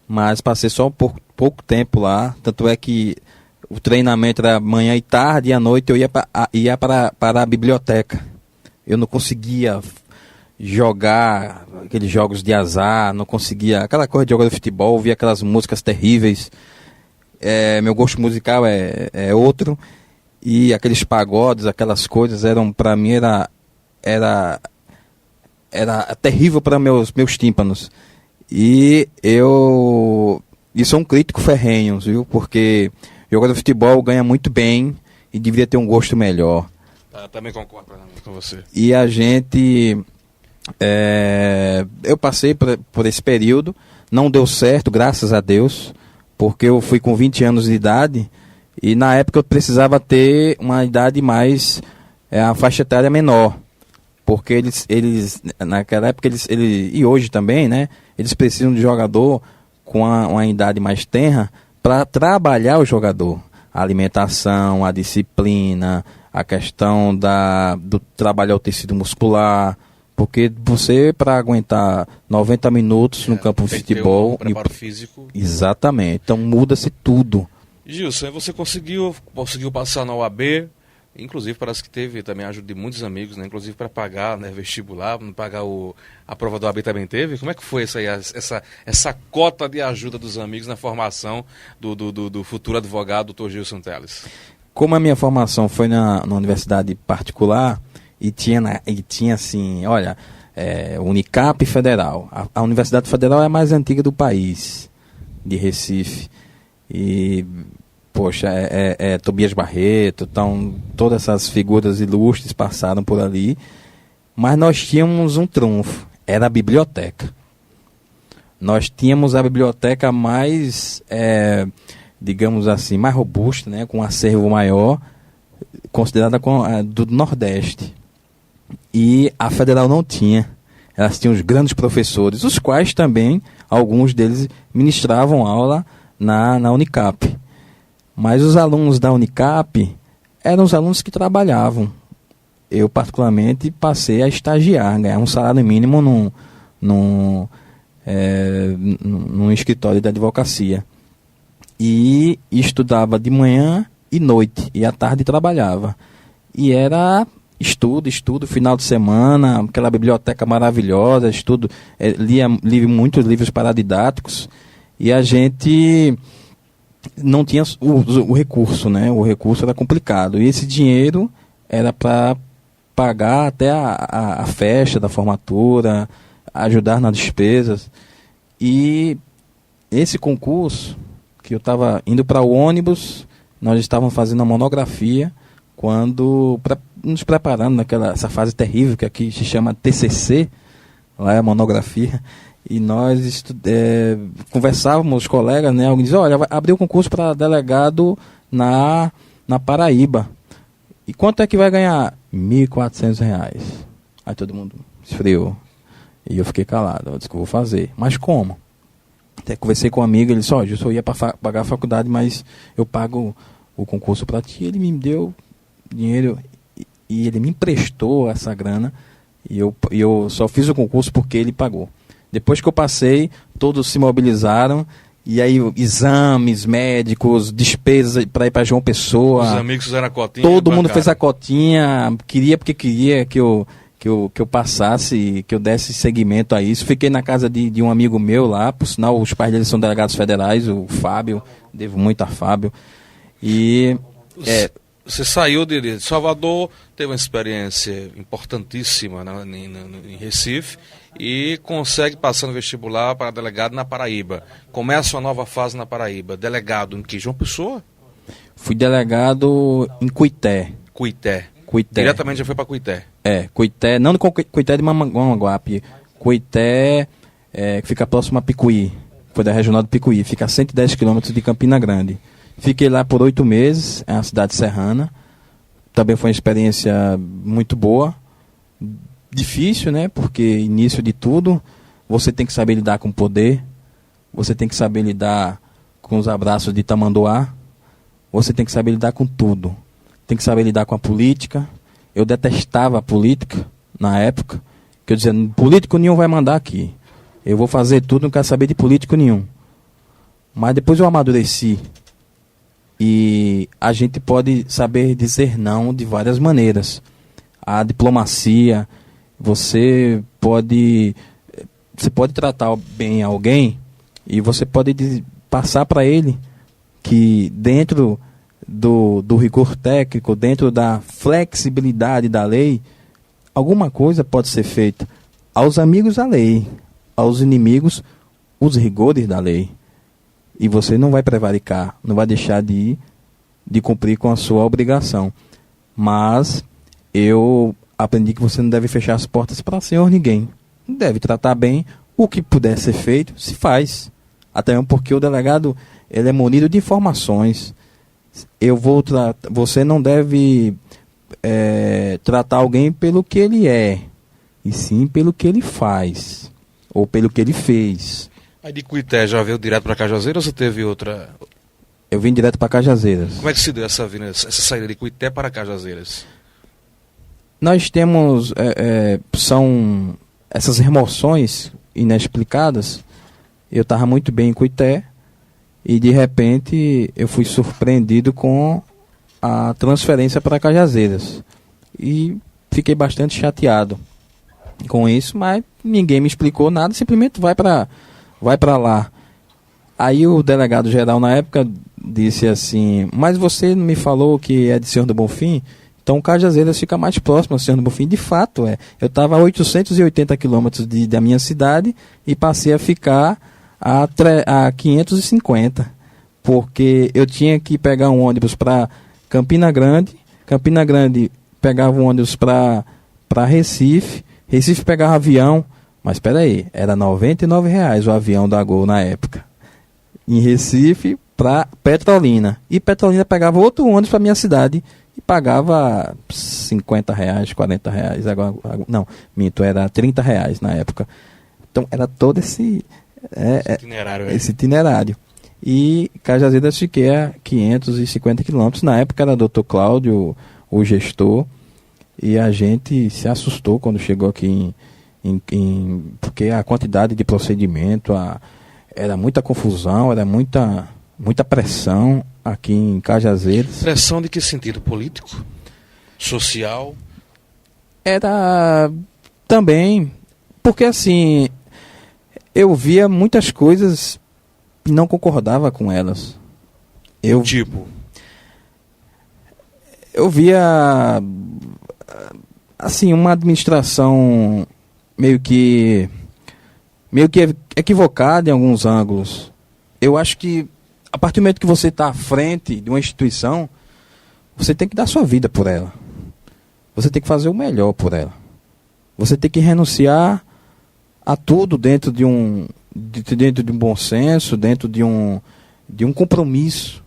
mas passei só um pouco tempo lá. Tanto é que o treinamento era manhã e tarde, e à noite eu ia para a biblioteca. Eu não conseguia jogar aqueles jogos de azar, não conseguia... Aquela coisa de jogar de futebol, ouvia aquelas músicas terríveis. Meu gosto musical é outro. E aqueles pagodes, aquelas coisas, para mim era terrível para meus tímpanos. E eu sou um crítico ferrenho, viu? Porque jogador de futebol ganha muito bem e deveria ter um gosto melhor. Também concordo com você. E a gente... eu passei por esse período, não deu certo, graças a Deus, porque eu fui com 20 anos de idade e na época eu precisava ter uma idade mais... a faixa etária menor. Porque eles naquela época, e hoje também, né? Eles precisam de jogador com uma idade mais tenra para trabalhar o jogador. A alimentação, a disciplina, a questão do trabalhar o tecido muscular. Porque você, para aguentar 90 minutos no campo de futebol... Um preparo físico. Exatamente. Então muda-se tudo. Gilson, você conseguiu passar na OAB... Inclusive, parece que teve também a ajuda de muitos amigos, né? Inclusive para pagar, né, vestibular, pagar a prova do AB também teve. Como é que foi essa cota de ajuda dos amigos na formação do futuro advogado, Dr. Gilson Teles? Como a minha formação foi na universidade particular, e tinha assim, olha, Unicap Federal. A Universidade Federal é a mais antiga do país, de Recife. E... Poxa, Tobias Barreto, então, todas essas figuras ilustres passaram por ali. Mas nós tínhamos um trunfo, era a biblioteca. Nós tínhamos a biblioteca mais, digamos assim, mais robusta, né, com um acervo maior, considerada do Nordeste. E a Federal não tinha. Elas tinham os grandes professores, os quais também, alguns deles, ministravam aula na Unicap. Mas os alunos da Unicap eram os alunos que trabalhavam. Eu, particularmente, passei a estagiar, ganhar um salário mínimo num escritório de advocacia. E estudava de manhã e noite, e à tarde trabalhava. E era estudo, final de semana, aquela biblioteca maravilhosa, lia muitos livros paradidáticos, e a gente... não tinha o recurso, né? O recurso era complicado. E esse dinheiro era para pagar até a festa da formatura, ajudar nas despesas. E esse concurso, que eu estava indo para o ônibus, nós estávamos fazendo a monografia, nos preparando essa fase terrível que aqui se chama TCC, lá é a monografia. E nós conversávamos, os colegas, né? Alguém dizia, olha, vai abrir o concurso para delegado na Paraíba. E quanto é que vai ganhar? R$1.400. Aí todo mundo esfriou. E eu fiquei calado. Eu disse que eu vou fazer. Mas como? Até conversei com um amigo, ele disse, eu só ia para pagar a faculdade, mas eu pago o concurso para ti. Ele me deu dinheiro e ele me emprestou essa grana. E eu só fiz o concurso porque ele pagou. Depois que eu passei, todos se mobilizaram. E aí, exames médicos, despesas para ir para João Pessoa. Os amigos fizeram a cotinha. Todo mundo fez a cotinha. Porque queria que eu passasse, que eu desse seguimento a isso. Fiquei na casa de um amigo meu lá. Por sinal, os pais dele são delegados federais, o Fábio. Devo muito a Fábio. E você saiu de Salvador, teve uma experiência importantíssima em Recife e consegue passar no vestibular para delegado na Paraíba. Começa uma nova fase na Paraíba. Delegado em que? João Pessoa? Fui delegado em Cuité. Cuité. Cuité. Diretamente já foi para Cuité. Cuité, não no Cuité de Mamanguape. Cuité, que fica próximo a Picuí. Foi da regional do Picuí. Fica a 110 quilômetros de Campina Grande. Fiquei lá por 8 meses, é uma cidade serrana. Também foi uma experiência muito boa. Difícil, né? Porque início de tudo, você tem que saber lidar com o poder. Você tem que saber lidar com os abraços de tamanduá. Você tem que saber lidar com tudo. Tem que saber lidar com a política. Eu detestava a política na época. Que eu dizia, político nenhum vai mandar aqui. Eu vou fazer tudo, não quero saber de político nenhum. Mas depois eu amadureci. E a gente pode saber dizer não de várias maneiras. A diplomacia, você pode tratar bem alguém e você pode passar para ele que dentro do rigor técnico, dentro da flexibilidade da lei, alguma coisa pode ser feita. Aos amigos a lei, aos inimigos os rigores da lei. E você não vai prevaricar, não vai deixar de cumprir com a sua obrigação. Mas eu aprendi que você não deve fechar as portas para senhor ninguém. Deve tratar bem, o que puder ser feito, se faz. Até mesmo porque o delegado ele é munido de informações. Você não deve tratar alguém pelo que ele é, e sim pelo que ele faz, ou pelo que ele fez. Aí de Cuité já veio direto para Cajazeiras ou teve outra? Eu vim direto para Cajazeiras. Como é que se deu essa saída de Cuité para Cajazeiras? Nós temos, são essas remoções inexplicadas. Eu estava muito bem em Cuité e de repente eu fui surpreendido com a transferência para Cajazeiras. E fiquei bastante chateado com isso, mas ninguém me explicou nada, simplesmente vai para lá. Aí o delegado geral na época disse assim, mas você não me falou que é de Senhor do Bonfim? Então Cajazeiras fica mais próximo ao Senhor do Bonfim. De fato, eu estava a 880 quilômetros da minha cidade e passei a ficar a 550, porque eu tinha que pegar um ônibus para Campina Grande pegava um ônibus para Recife pegava avião. Mas espera aí, era R$ 99,00 o avião da Gol na época. Em Recife para Petrolina. E Petrolina pegava outro ônibus para minha cidade e pagava R$50, R$40. Agora, não, minto, era R$30 na época. Então era todo esse itinerário. E Cajazeiras fiquei a 550 quilômetros. Na época era Dr. Cláudio, o gestor. E a gente se assustou quando chegou aqui porque a quantidade de procedimento, era muita confusão, era muita pressão aqui em Cajazeiras. Pressão de que sentido? Político? Social? Era também, porque assim, eu via muitas coisas e não concordava com elas. Eu via assim, uma administração meio que equivocada em alguns ângulos. Eu acho que a partir do momento que você está à frente de uma instituição, você tem que dar sua vida por ela. Você tem que fazer o melhor por ela. Você tem que renunciar a tudo dentro de um bom senso, dentro de um compromisso.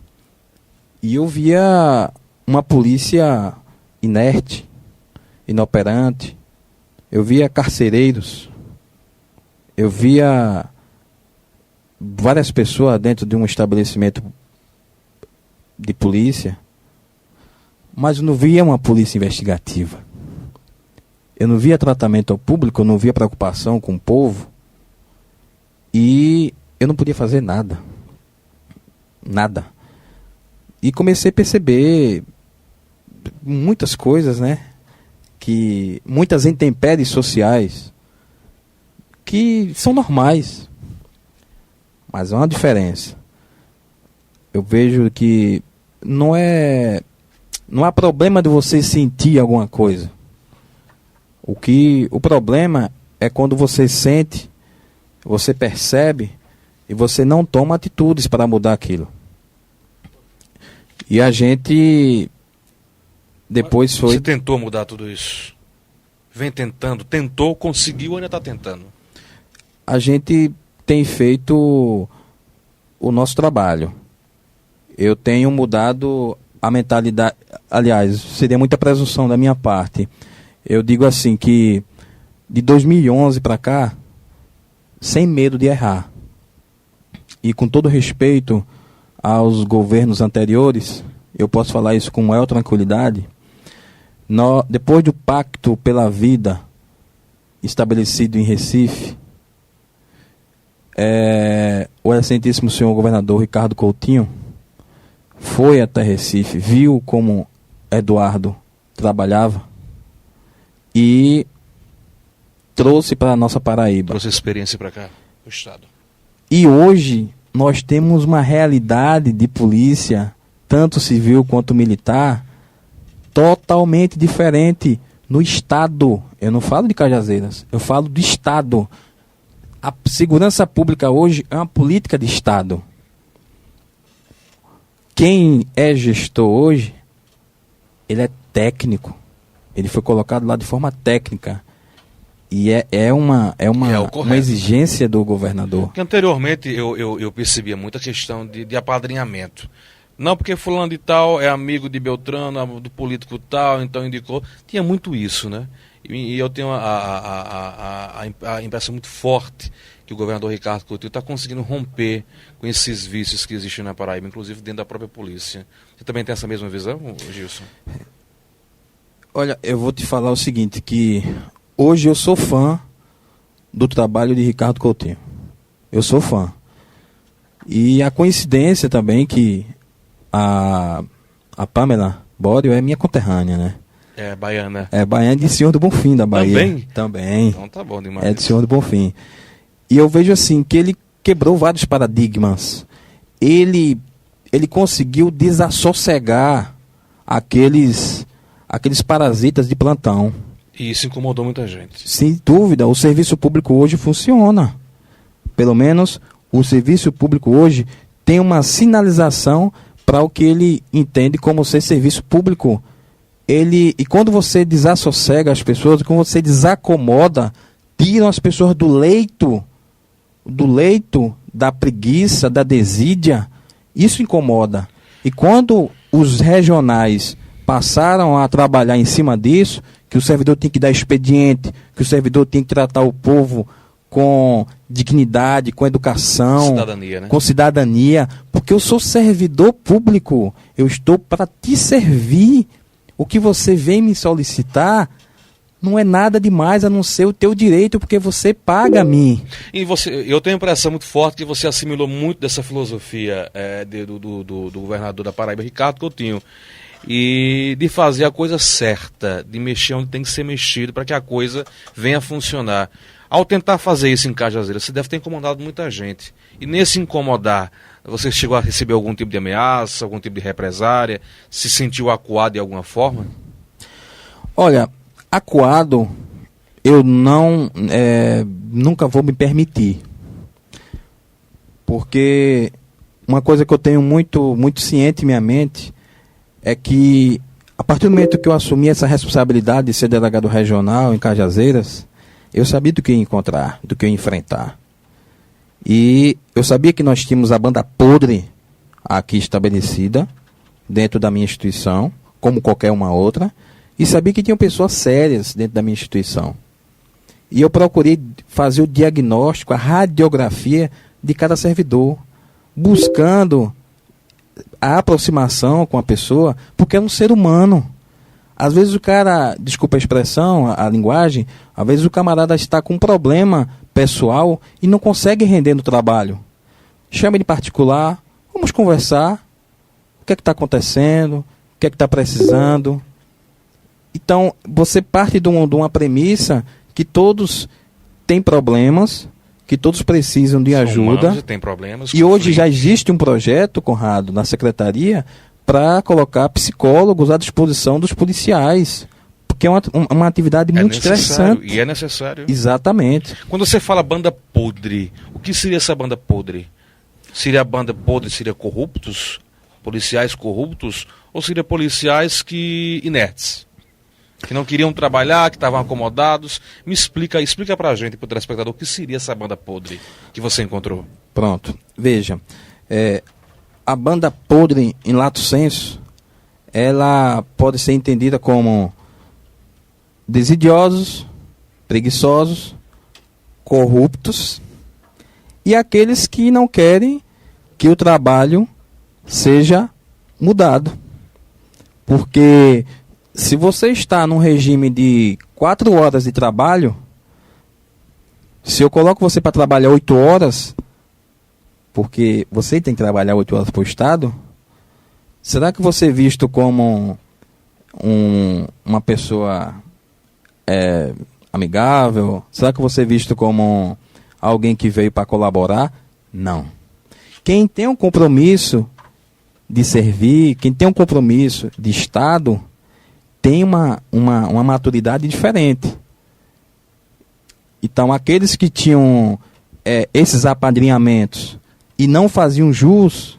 E eu via uma polícia inerte, inoperante. Eu via carcereiros. Eu via várias pessoas dentro de um estabelecimento de polícia, mas eu não via uma polícia investigativa. Eu não via tratamento ao público, eu não via preocupação com o povo, e eu não podia fazer nada. Nada. E comecei a perceber muitas coisas, né? Muitas intempéries sociais que são normais, mas há uma diferença. Eu vejo que não há problema de você sentir alguma coisa. O problema é quando você sente, você percebe e você não toma atitudes para mudar aquilo. E a gente depois foi... Você tentou mudar tudo isso? Vem tentando, tentou, conseguiu ou ainda está tentando? A gente tem feito o nosso trabalho. Eu tenho mudado a mentalidade, aliás, seria muita presunção da minha parte. Eu digo assim que de 2011 para cá, sem medo de errar, e com todo respeito aos governos anteriores, eu posso falar isso com maior tranquilidade, depois do Pacto pela Vida estabelecido em Recife, o excelentíssimo senhor governador Ricardo Coutinho foi até Recife, viu como Eduardo trabalhava e trouxe para a nossa Paraíba. Trouxe experiência para cá, do Estado. E hoje nós temos uma realidade de polícia, tanto civil quanto militar, totalmente diferente no Estado. Eu não falo de Cajazeiras, eu falo do Estado. A segurança pública hoje é uma política de Estado. Quem é gestor hoje, ele é técnico. Ele foi colocado lá de forma técnica. E é uma exigência do governador. Porque anteriormente eu percebia muita questão de apadrinhamento. Não porque fulano de tal é amigo de Beltrano, do político tal, então indicou. Tinha muito isso, né? E eu tenho a impressão muito forte que o governador Ricardo Coutinho está conseguindo romper com esses vícios que existem na Paraíba, inclusive dentro da própria polícia. Você também tem essa mesma visão, Gilson? Olha, eu vou te falar o seguinte, que hoje eu sou fã do trabalho de Ricardo Coutinho. Eu sou fã. E a coincidência também que a Pamela Bório é minha conterrânea, né? É baiana. É baiana de Senhor do Bonfim, da Bahia. Também? Também. Então tá bom demais. É de Senhor do Bonfim. E eu vejo assim, que ele quebrou vários paradigmas. Ele conseguiu desassossegar aqueles parasitas de plantão. E isso incomodou muita gente. Sem dúvida, o serviço público hoje funciona. Pelo menos o serviço público hoje tem uma sinalização para o que ele entende como ser serviço público. E quando você desassossega as pessoas, quando você desacomoda, tiram as pessoas do leito, da preguiça, da desídia, isso incomoda. E quando os regionais passaram a trabalhar em cima disso, que o servidor tem que dar expediente, que o servidor tem que tratar o povo com dignidade, com educação, cidadania, né? Com cidadania, porque eu sou servidor público, eu estou para te servir. O que você vem me solicitar não é nada demais a não ser o teu direito, porque você paga a mim. E eu tenho a impressão muito forte que você assimilou muito dessa filosofia do governador da Paraíba, Ricardo Coutinho, e de fazer a coisa certa, de mexer onde tem que ser mexido para que a coisa venha a funcionar. Ao tentar fazer isso em Cajazeiras, você deve ter incomodado muita gente. E nesse incomodar, você chegou a receber algum tipo de ameaça, algum tipo de represária? Se sentiu acuado de alguma forma? Olha, acuado, eu nunca vou me permitir. Porque uma coisa que eu tenho muito, muito ciente em minha mente é que, a partir do momento que eu assumi essa responsabilidade de ser delegado regional em Cajazeiras, eu sabia do que ia encontrar, do que ia enfrentar. E eu sabia que nós tínhamos a banda podre aqui estabelecida, dentro da minha instituição, como qualquer uma outra, e sabia que tinham pessoas sérias dentro da minha instituição. E eu procurei fazer o diagnóstico, a radiografia de cada servidor, buscando a aproximação com a pessoa, porque é um ser humano. Às vezes o cara, desculpa a expressão, a linguagem, às vezes o camarada está com um problema pessoal e não consegue render no trabalho. Chama ele em particular, vamos conversar, o que é que está acontecendo, o que é que está precisando. Então, você parte de uma premissa que todos têm problemas, que todos precisam de ajuda. Tem problemas, e hoje já existe um projeto, Conrado, na secretaria, para colocar psicólogos à disposição dos policiais, porque é uma atividade muito estressante. E é necessário. Exatamente. Quando você fala banda podre, o que seria essa banda podre? Seria a banda podre, seria corruptos? Policiais corruptos? Ou seria policiais inertes? Que não queriam trabalhar, que estavam acomodados? Me explica pra gente, pro telespectador, o que seria essa banda podre que você encontrou? Pronto. Veja, a banda podre, em lato sensu, ela pode ser entendida como desidiosos, preguiçosos, corruptos e aqueles que não querem que o trabalho seja mudado. Porque se você está num regime de 4 horas de trabalho, se eu coloco você para trabalhar 8 horas, porque você tem que trabalhar 8 horas para o Estado, será que você é visto como uma pessoa amigável? Será que você é visto como alguém que veio para colaborar? Não. Quem tem um compromisso de servir, quem tem um compromisso de Estado, tem uma maturidade diferente. Então, aqueles que tinham esses apadrinhamentos e não faziam jus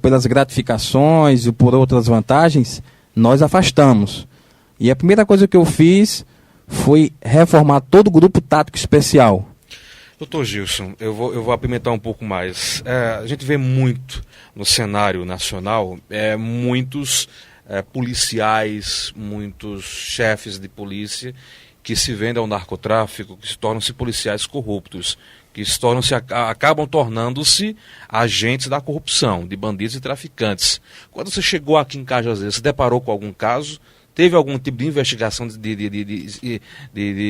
pelas gratificações e por outras vantagens, nós afastamos. E a primeira coisa que eu fiz foi reformar todo o grupo tático especial. Doutor Gilson, eu vou apimentar um pouco mais. A gente vê muito no cenário nacional, muitos policiais, muitos chefes de polícia que se vendem ao narcotráfico, que se tornam-se policiais corruptos, que acabam tornando-se agentes da corrupção, de bandidos e traficantes. Quando você chegou aqui em Cajazeiras, se deparou com algum caso? Teve algum tipo de investigação de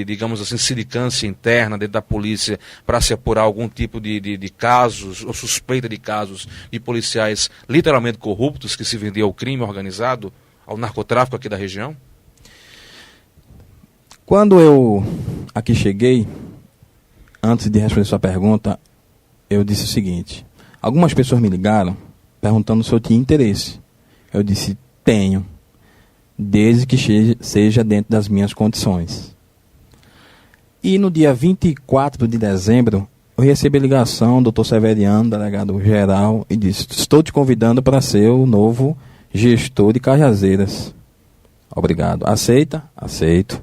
digamos assim, sindicância interna dentro da polícia para se apurar algum tipo de casos, ou suspeita de casos de policiais literalmente corruptos que se vendiam ao crime organizado, ao narcotráfico aqui da região? Quando eu aqui cheguei, antes de responder sua pergunta, eu disse o seguinte: algumas pessoas me ligaram perguntando se eu tinha interesse. Eu disse: tenho, desde que seja dentro das minhas condições. E no dia 24 de dezembro, eu recebi a ligação do Dr. Severiano, delegado-geral, e disse: estou te convidando para ser o novo gestor de Cajazeiras. Obrigado. Aceita? Aceito.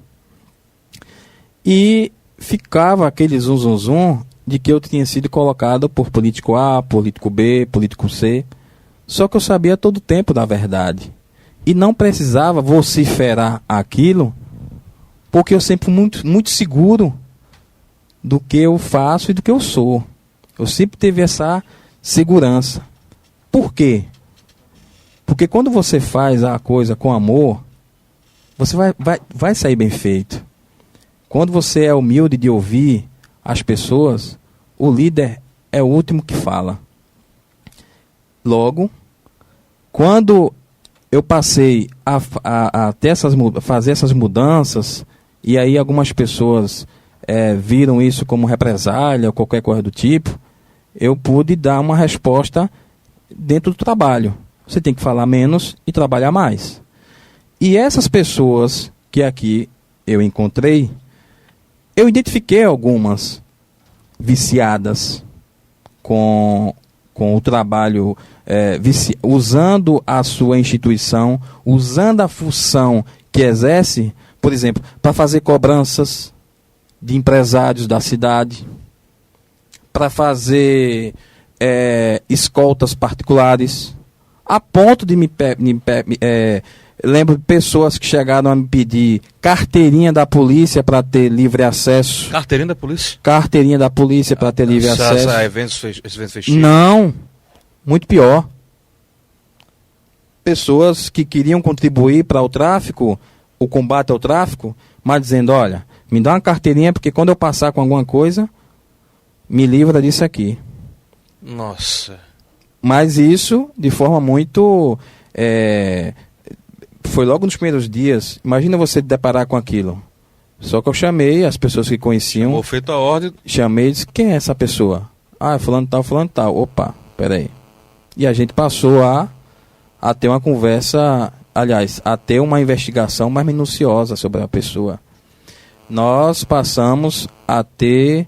E ficava aquele zum de que eu tinha sido colocado por político A, político B, político C. Só que eu sabia todo o tempo da verdade. E não precisava vociferar aquilo, porque eu sempre fui muito seguro do que eu faço e do que eu sou. Eu sempre tive essa segurança. Por quê? Porque quando você faz a coisa com amor, você vai sair bem feito. Quando você é humilde de ouvir as pessoas, o líder é o último que fala. Logo, quando eu passei a fazer essas mudanças, e aí algumas pessoas viram isso como represália ou qualquer coisa do tipo, eu pude dar uma resposta dentro do trabalho. Você tem que falar menos e trabalhar mais. E essas pessoas que aqui eu encontrei, eu identifiquei algumas viciadas com o trabalho, usando a sua instituição, usando a função que exerce, por exemplo, para fazer cobranças de empresários da cidade, para fazer escoltas particulares, a ponto de lembro de pessoas que chegaram a me pedir carteirinha da polícia para ter livre acesso. Carteirinha da polícia? Carteirinha da polícia para ter livre acesso. Eventos festivos? Não, muito pior. Pessoas que queriam contribuir para o tráfico, o combate ao tráfico, mas dizendo: olha, me dá uma carteirinha porque quando eu passar com alguma coisa, me livra disso aqui. Nossa. Mas isso de forma muito... foi logo nos primeiros dias. Imagina você deparar com aquilo. Só que eu chamei as pessoas que conheciam. Foi feita a ordem. Chamei e disse: quem é essa pessoa? Ah, fulano tal, fulano tal. Opa, peraí. E a gente passou a a ter uma conversa, aliás, a ter uma investigação mais minuciosa sobre a pessoa. Nós passamos a ter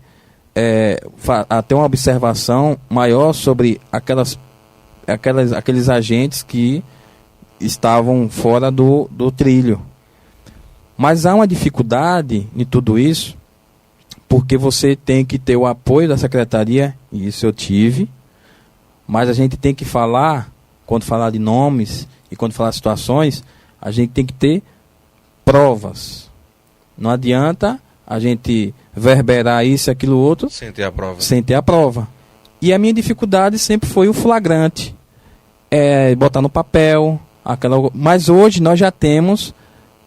uma observação maior sobre aqueles agentes que estavam fora do trilho. Mas há uma dificuldade em tudo isso, porque você tem que ter o apoio da secretaria, e isso eu tive, mas a gente tem que falar, quando falar de nomes e quando falar de situações, a gente tem que ter provas. Não adianta a gente verberar isso, aquilo, outro, Sem ter a prova. sem ter a prova. E a minha dificuldade sempre foi o flagrante. Botar no papel, mas hoje nós já temos,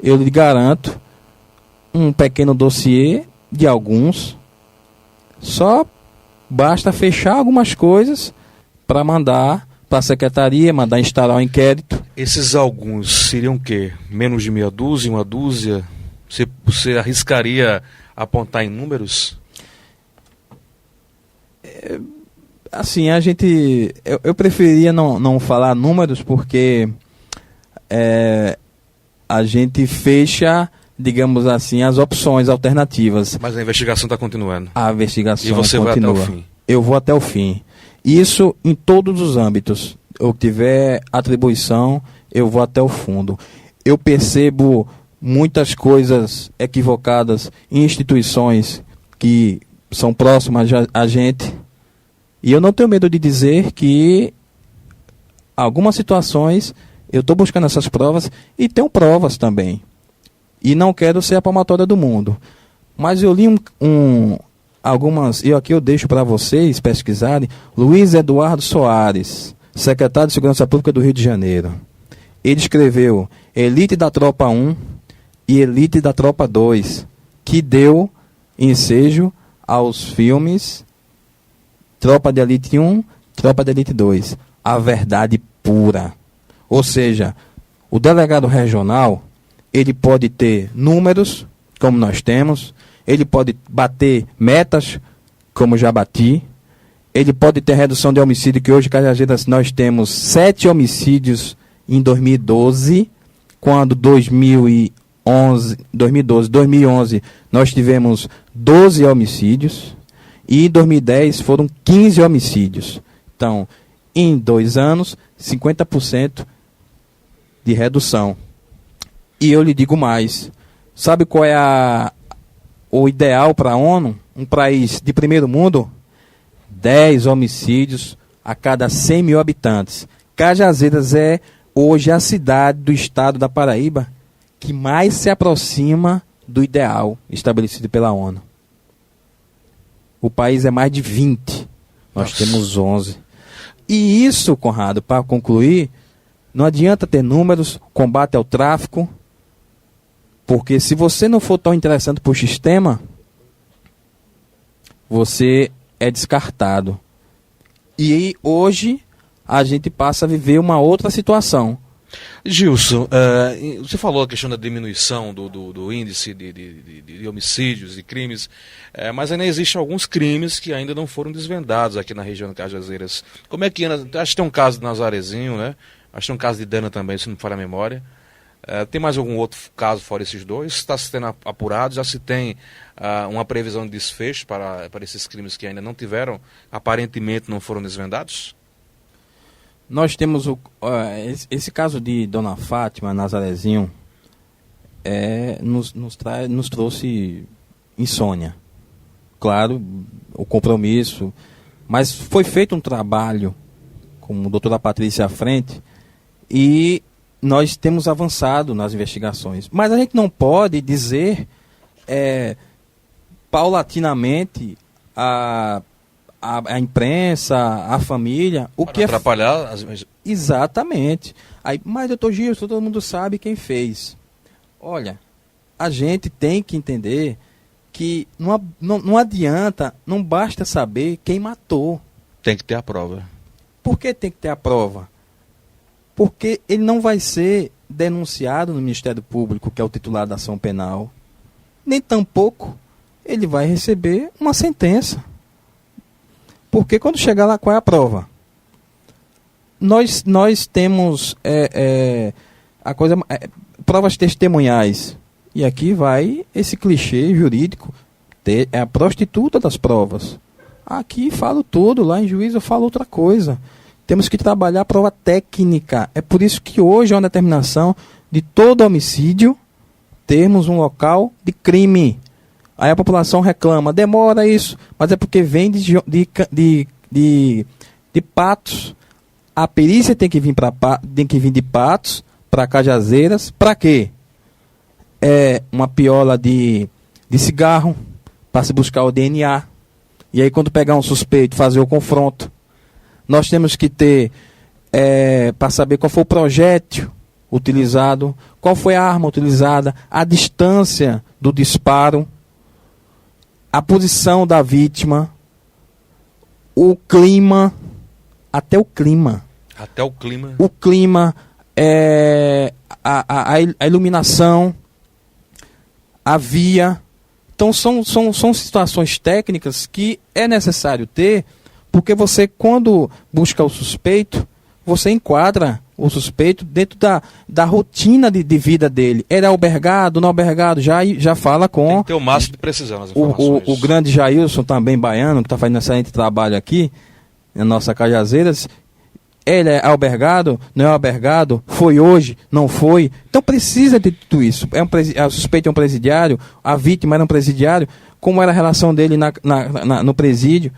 eu lhe garanto, um pequeno dossiê de alguns. Só basta fechar algumas coisas para mandar para a secretaria, mandar instalar um inquérito. Esses alguns seriam o quê? Menos de meia dúzia, uma dúzia? Você arriscaria apontar em números? Assim, eu preferia não falar números, porque a gente fecha, digamos assim, as opções alternativas. Mas a investigação está continuando. A investigação E você continua. vai até o fim? Eu vou até o fim. Isso em todos os âmbitos. Eu tiver atribuição, eu vou até o fundo. Eu percebo muitas coisas equivocadas em instituições que são próximas a gente. E eu não tenho medo de dizer que algumas situações eu estou buscando essas provas e tenho provas também. E não quero ser a palmatória do mundo. Mas eu li algumas, e aqui eu deixo para vocês pesquisarem, Luiz Eduardo Soares, secretário de Segurança Pública do Rio de Janeiro. Ele escreveu Elite da Tropa 1 e Elite da Tropa 2, que deu ensejo aos filmes Tropa de Elite 1, Tropa de Elite 2. A verdade pura. Ou seja, o delegado regional, ele pode ter números, como nós temos, ele pode bater metas, como já bati, ele pode ter redução de homicídio, que hoje, Cajazeiras, nós temos 7 homicídios em 2012, quando 2011, nós tivemos 12 homicídios, e em 2010 foram 15 homicídios. Então, em 2 anos, 50% de redução. E eu lhe digo mais, sabe qual é o ideal para a ONU? Um país de primeiro mundo? 10 homicídios a cada 100 mil habitantes. Cajazeiras é hoje a cidade do estado da Paraíba que mais se aproxima do ideal estabelecido pela ONU. O país é mais de 20. Nós temos 11. E isso, Conrado, para concluir, não adianta ter números, combate ao tráfico, porque se você não for tão interessante para o sistema, você é descartado. E hoje a gente passa a viver uma outra situação. Gilson, você falou a questão da diminuição do índice de homicídios e crimes, mas ainda existem alguns crimes que ainda não foram desvendados aqui na região de Cajazeiras. Como é que anda? Acho que tem um caso de Nazarezinho, né? Acho que tem um caso de Dana também, se não me falha a memória. Tem mais algum outro caso fora esses dois? Está se tendo apurado? Já se tem uma previsão de desfecho para esses crimes que ainda não tiveram, aparentemente não foram desvendados? Nós temos esse caso de Dona Fátima, Nazarezinho, nos trouxe insônia. Claro, o compromisso, mas foi feito um trabalho com a doutora Patrícia à frente e nós temos avançado nas investigações. Mas a gente não pode dizer paulatinamente a imprensa, a família, o para que atrapalhar Exatamente. Mas, doutor Gilson, todo mundo sabe quem fez. Olha, a gente tem que entender que não adianta, não basta saber quem matou. Tem que ter a prova. Por que tem que ter a prova? Porque ele não vai ser denunciado no Ministério Público, que é o titular da ação penal. Nem tampouco ele vai receber uma sentença. Porque quando chegar lá, qual é a prova? nós temos provas testemunhais. E aqui vai esse clichê jurídico, é a prostituta das provas. Aqui falo tudo, lá em juízo eu falo outra coisa. Temos que trabalhar a prova técnica. É por isso que hoje é uma determinação de todo homicídio termos um local de crime. Aí a população reclama, demora isso, mas é porque vem de Patos. A perícia tem que vir de Patos para Cajazeiras. Para quê? É uma piola de cigarro para se buscar o DNA. E aí quando pegar um suspeito, fazer o confronto. Nós temos que ter, para saber qual foi o projétil utilizado, qual foi a arma utilizada, a distância do disparo, a posição da vítima, o clima, até o clima. Até o clima. O clima, a iluminação, a via. Então são situações técnicas que é necessário ter, porque você, quando busca o suspeito, você enquadra o suspeito dentro da rotina de vida dele. Ele é albergado, não albergado, já fala com... Tem que ter o máximo de precisão nas informações. O grande Jailson, também baiano, que está fazendo excelente trabalho aqui, na nossa Cajazeiras. Ele é albergado, não é albergado, foi hoje, não foi. Então precisa de tudo isso. O suspeito é um presidiário, a vítima era um presidiário, como era a relação dele no presídio.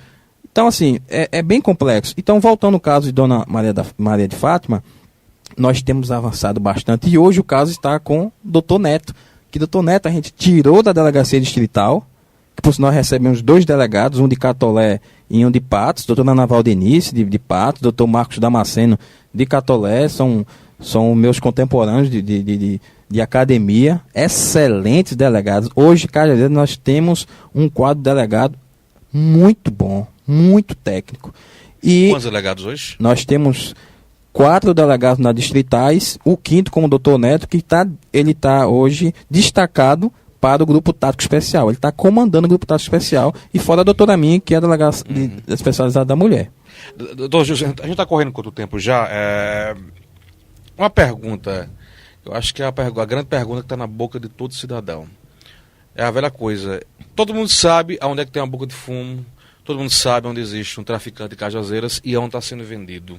Então, assim, é bem complexo. Então, voltando ao caso de Dona Maria de Fátima, nós temos avançado bastante. E hoje o caso está com o Dr. Neto. Que Dr. Neto a gente tirou da delegacia distrital, que por sinal recebemos 2 delegados, um de Catolé e um de Patos, doutor Ana Valdenice de Patos, doutor Marcos Damasceno de Catolé, são meus contemporâneos de academia, excelentes delegados. Hoje, cada nós temos um quadro de delegado muito bom, muito técnico. E quantos delegados hoje? Nós temos 4 delegados na distritais, o 5º como o doutor Neto, que ele está hoje destacado para o Grupo Tático Especial. Ele está comandando o Grupo Tático Especial, e fora a doutora Minha, que é a delegada especializada da mulher. Doutor Gilson, a gente está correndo quanto tempo já? Uma pergunta, eu acho que é a grande pergunta que está na boca de todo cidadão. É a velha coisa. Todo mundo sabe aonde é que tem uma boca de fumo, todo mundo sabe onde existe um traficante de Cajazeiras e onde está sendo vendido.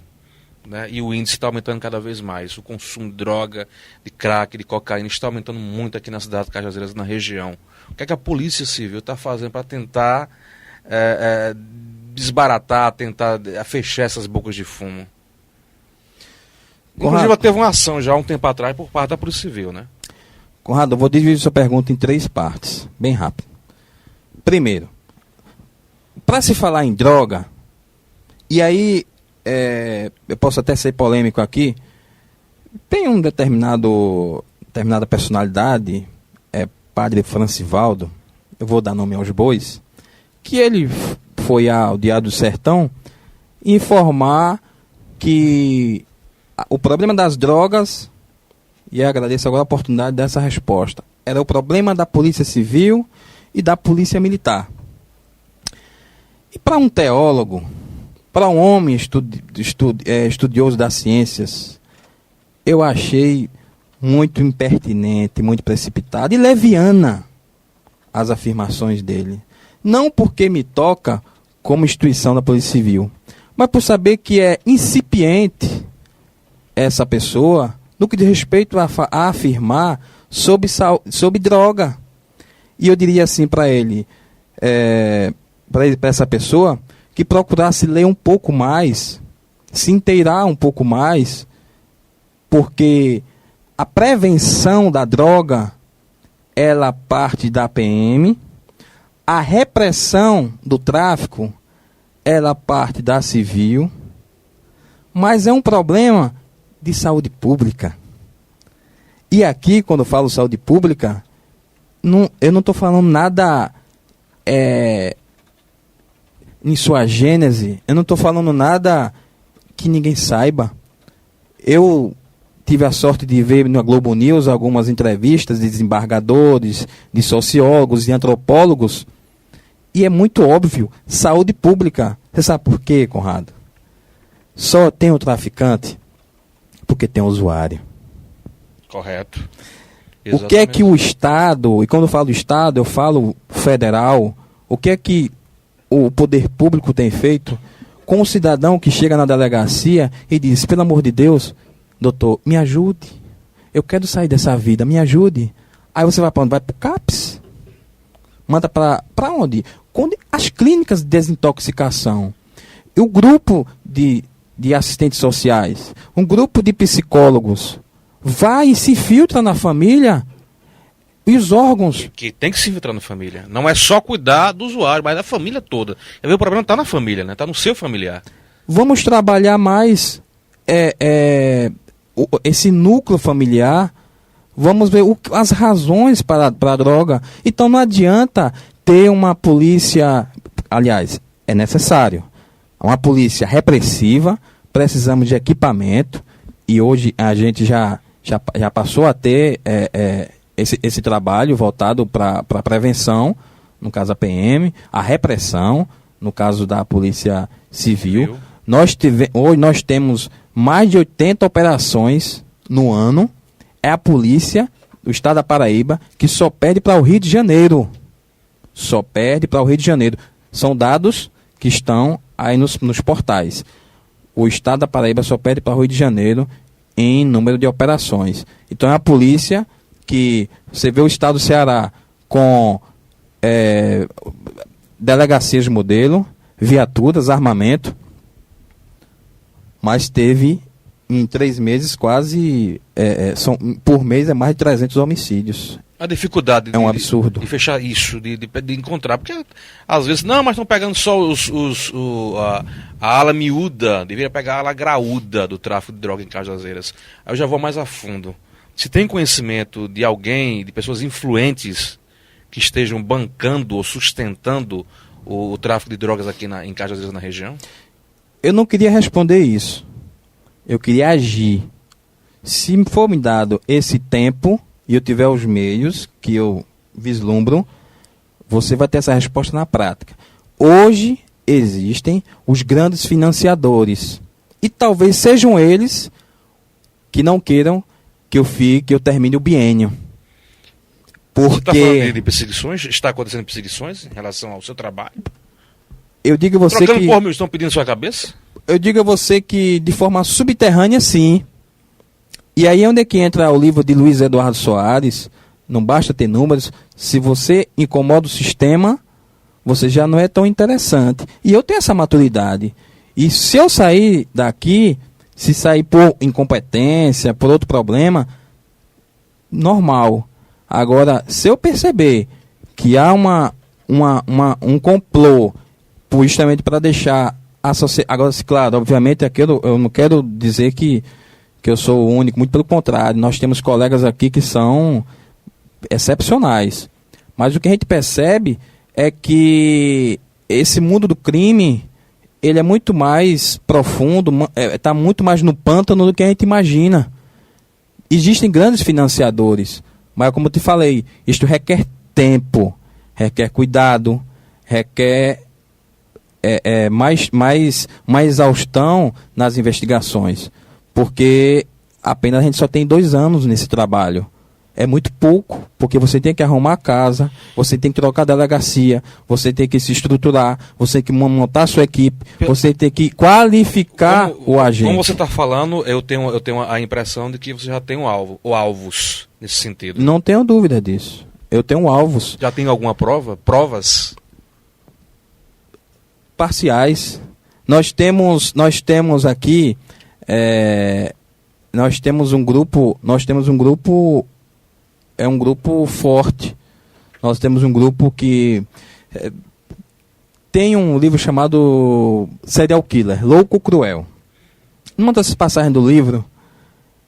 Né? E o índice está aumentando cada vez mais. O consumo de droga, de crack, de cocaína está aumentando muito aqui na cidade de Cajazeiras, na região. O que é que a Polícia Civil está fazendo para tentar desbaratar, tentar fechar essas bocas de fumo? Inclusive, teve uma ação já há um tempo atrás por parte da Polícia Civil, né? Conrado, eu vou dividir sua pergunta em 3 partes, bem rápido. Primeiro, para se falar em droga, e aí eu posso até ser polêmico aqui, tem um determinada personalidade, Padre Francivaldo, eu vou dar nome aos bois, que ele foi ao Diário do Sertão informar que o problema das drogas, e eu agradeço agora a oportunidade dessa resposta, era o problema da Polícia Civil e da Polícia Militar. E para um teólogo, para um homem estudioso das ciências, eu achei muito impertinente, muito precipitado e leviana as afirmações dele. Não porque me toca como instituição da Polícia Civil, mas por saber que é incipiente essa pessoa no que diz respeito a afirmar sobre droga. E eu diria assim para ele, para essa pessoa, que procurasse ler um pouco mais, se inteirar um pouco mais, porque a prevenção da droga, ela parte da PM, a repressão do tráfico, ela parte da civil, mas é um problema de saúde pública. E aqui, quando eu falo saúde pública, eu não estou falando nada em sua gênese, eu não estou falando nada que ninguém saiba. Eu tive a sorte de ver na Globo News algumas entrevistas de desembargadores, de sociólogos, de antropólogos, e é muito óbvio, saúde pública. Você sabe por quê, Conrado? Só tem o traficante porque tem o usuário. Correto. O que é que o Estado, e quando eu falo Estado, eu falo federal, o que é que o poder público tem feito com o cidadão que chega na delegacia e diz, pelo amor de Deus, doutor, me ajude, eu quero sair dessa vida, me ajude. Aí você vai para onde? Vai para o CAPS? Manda para onde? As clínicas de desintoxicação. E o grupo de assistentes sociais, um grupo de psicólogos, vai e se filtra na família e os órgãos... Que tem que se filtrar na família. Não é só cuidar do usuário, mas da família toda. O problema está na família, né? Está no seu familiar. Vamos trabalhar mais esse núcleo familiar. Vamos ver as razões para a droga. Então não adianta ter uma polícia... Aliás, é necessário. Uma polícia repressiva. Precisamos de equipamento. E hoje a gente já passou a ter esse trabalho voltado para a prevenção, no caso a PM, a repressão, no caso da Polícia Civil. Hoje nós temos mais de 80 operações no ano. É a polícia do estado da Paraíba que só perde para o Rio de Janeiro. Só perde para o Rio de Janeiro. São dados que estão aí nos portais. O estado da Paraíba só perde para o Rio de Janeiro em número de operações. Então é a polícia que... Você vê o estado do Ceará com delegacias de modelo, viaturas, armamento, mas teve em 3 meses quase... por mês é mais de 300 homicídios. A dificuldade é um absurdo. De fechar isso, de encontrar, porque às vezes, não, mas estão pegando só a ala miúda, deveria pegar a ala graúda do tráfico de droga em Cajazeiras. Aí eu já vou mais a fundo. Se tem conhecimento de alguém, de pessoas influentes que estejam bancando ou sustentando o tráfico de drogas aqui em Cajazeiras, na região? Eu não queria responder isso. Eu queria agir. Se for me dado esse tempo e eu tiver os meios que eu vislumbro, você vai ter essa resposta na prática. Hoje existem os grandes financiadores. E talvez sejam eles que não queiram que eu termine o biênio. Porque... Você está falando de perseguições? Está acontecendo perseguições em relação ao seu trabalho? Eu digo a você Trocando por mil, estão pedindo sua cabeça? Eu digo a você que de forma subterrânea, sim. E aí é onde é que entra o livro de Luiz Eduardo Soares, não basta ter números, se você incomoda o sistema, você já não é tão interessante. E eu tenho essa maturidade. E se eu sair daqui, se sair por incompetência, por outro problema, normal. Agora, se eu perceber que há um complô, justamente para deixar a sociedade... Agora, claro, obviamente, eu não quero dizer que eu sou o único, muito pelo contrário, nós temos colegas aqui que são excepcionais. Mas o que a gente percebe é que esse mundo do crime, ele é muito mais profundo, está muito mais no pântano do que a gente imagina. Existem grandes financiadores, mas como eu te falei, isto requer tempo, requer cuidado, requer uma exaustão nas investigações. Porque apenas a gente só tem 2 anos nesse trabalho. É muito pouco, porque você tem que arrumar a casa, você tem que trocar a delegacia, você tem que se estruturar, você tem que montar a sua equipe, você tem que qualificar o agente. Como você está falando, eu tenho a impressão de que você já tem alvos nesse sentido. Não tenho dúvida disso. Eu tenho alvos. Já tem alguma prova? Provas? Parciais. Nós temos aqui... nós temos um grupo, é um grupo forte. Nós temos um grupo que tem um livro chamado Serial Killer, Louco Cruel. Uma das passagens do livro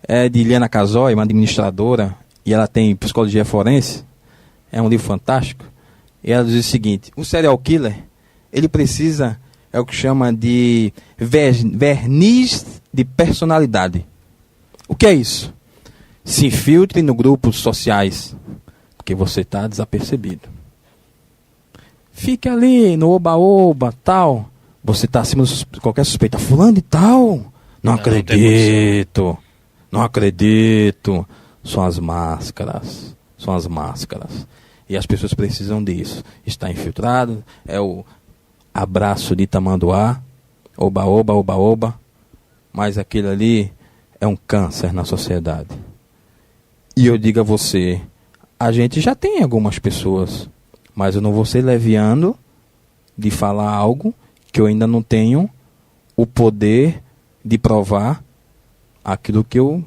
é de Liana Casoy, uma administradora, e ela tem psicologia forense. É um livro fantástico. E ela diz o seguinte: o serial killer, ele precisa, é o que chama de verniz de personalidade. O que é isso? Se infiltre no grupos sociais, porque você está desapercebido. Fique ali no oba-oba, tal. você está acima de qualquer suspeita. Fulano de tal? Não acredito. Não acredito. São as máscaras. São as máscaras. E as pessoas precisam disso. Está infiltrado, é o abraço de tamanduá, oba, oba, oba, oba. Mas aquele ali é um câncer na sociedade. E eu digo a você, a gente já tem algumas pessoas, mas eu não vou ser leviano de falar algo que eu ainda não tenho o poder de provar aquilo que eu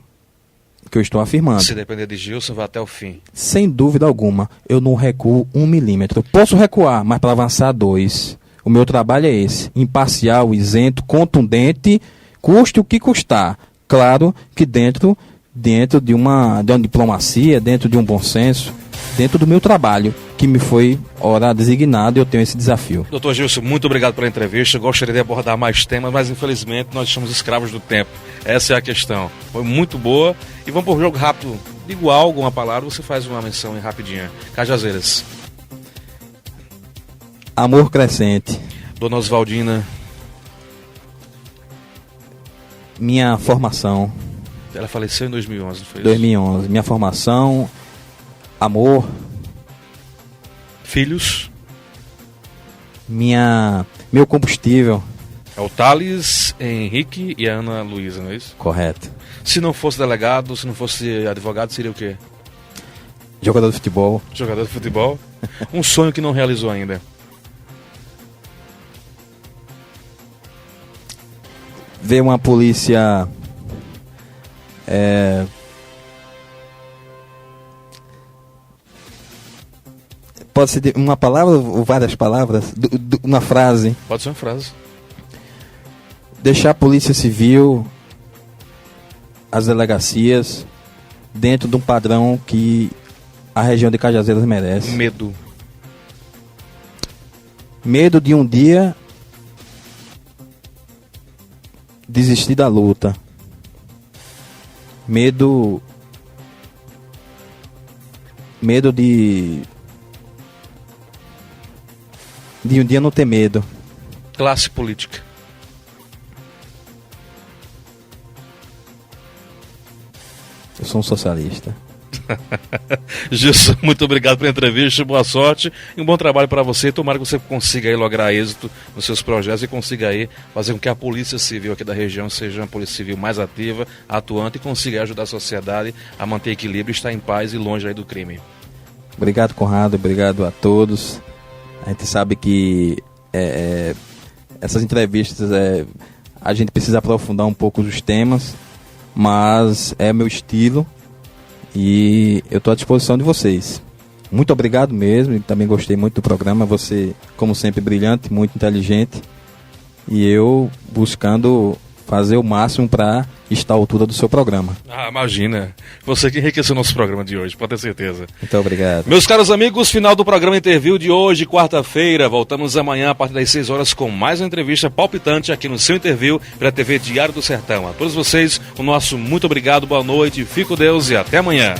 estou afirmando. Se depender de Gilson, vai até o fim. Sem dúvida alguma, eu não recuo 1 milímetro. Posso recuar, mas para avançar 2. O meu trabalho é esse, imparcial, isento, contundente, custe o que custar. Claro que dentro de uma diplomacia, dentro de um bom senso, dentro do meu trabalho, que me foi ora designado, eu tenho esse desafio. Doutor Gilson, muito obrigado pela entrevista. Eu gostaria de abordar mais temas, mas infelizmente nós somos escravos do tempo. Essa é a questão. Foi muito boa. E vamos por um jogo rápido. Igual alguma palavra, você faz uma menção rapidinha. Cajazeiras. Amor crescente. Dona Oswaldina. Minha formação. Ela faleceu em 2011, não foi isso? 2011. Minha formação, amor. Filhos. Meu combustível. É o Thales, Henrique e a Ana Luísa, não é isso? Correto. Se não fosse delegado, se não fosse advogado, seria o quê? Jogador de futebol. Jogador de futebol. Um sonho que não realizou ainda. Ver uma polícia pode ser uma palavra ou várias palavras? Uma frase. Pode ser uma frase. Deixar a polícia civil, as delegacias, dentro de um padrão que a região de Cajazeiras merece. Medo. Medo de um dia desistir da luta. Medo de um dia não ter medo. Classe política. Eu sou um socialista. Gilson, muito obrigado pela entrevista, boa sorte e um bom trabalho para você. Tomara que você consiga aí lograr êxito nos seus projetos e consiga aí fazer com que a Polícia Civil aqui da região seja uma Polícia Civil mais ativa, atuante e consiga ajudar a sociedade a manter equilíbrio, estar em paz e longe aí do crime. Obrigado, Conrado, obrigado a todos. A gente sabe que essas entrevistas a gente precisa aprofundar um pouco os temas, mas é meu estilo. E eu estou à disposição de vocês. Muito obrigado mesmo, e também gostei muito do programa. Você, como sempre, brilhante, muito inteligente. E eu buscando fazer o máximo para estar à altura do seu programa. Ah, imagina. Você que enriqueceu nosso programa de hoje, pode ter certeza. Muito obrigado. Meus caros amigos, final do programa Interview de hoje, quarta-feira. Voltamos amanhã a partir das 6 horas com mais uma entrevista palpitante aqui no seu Interview pela TV Diário do Sertão. A todos vocês, o nosso muito obrigado, boa noite, fique com Deus e até amanhã.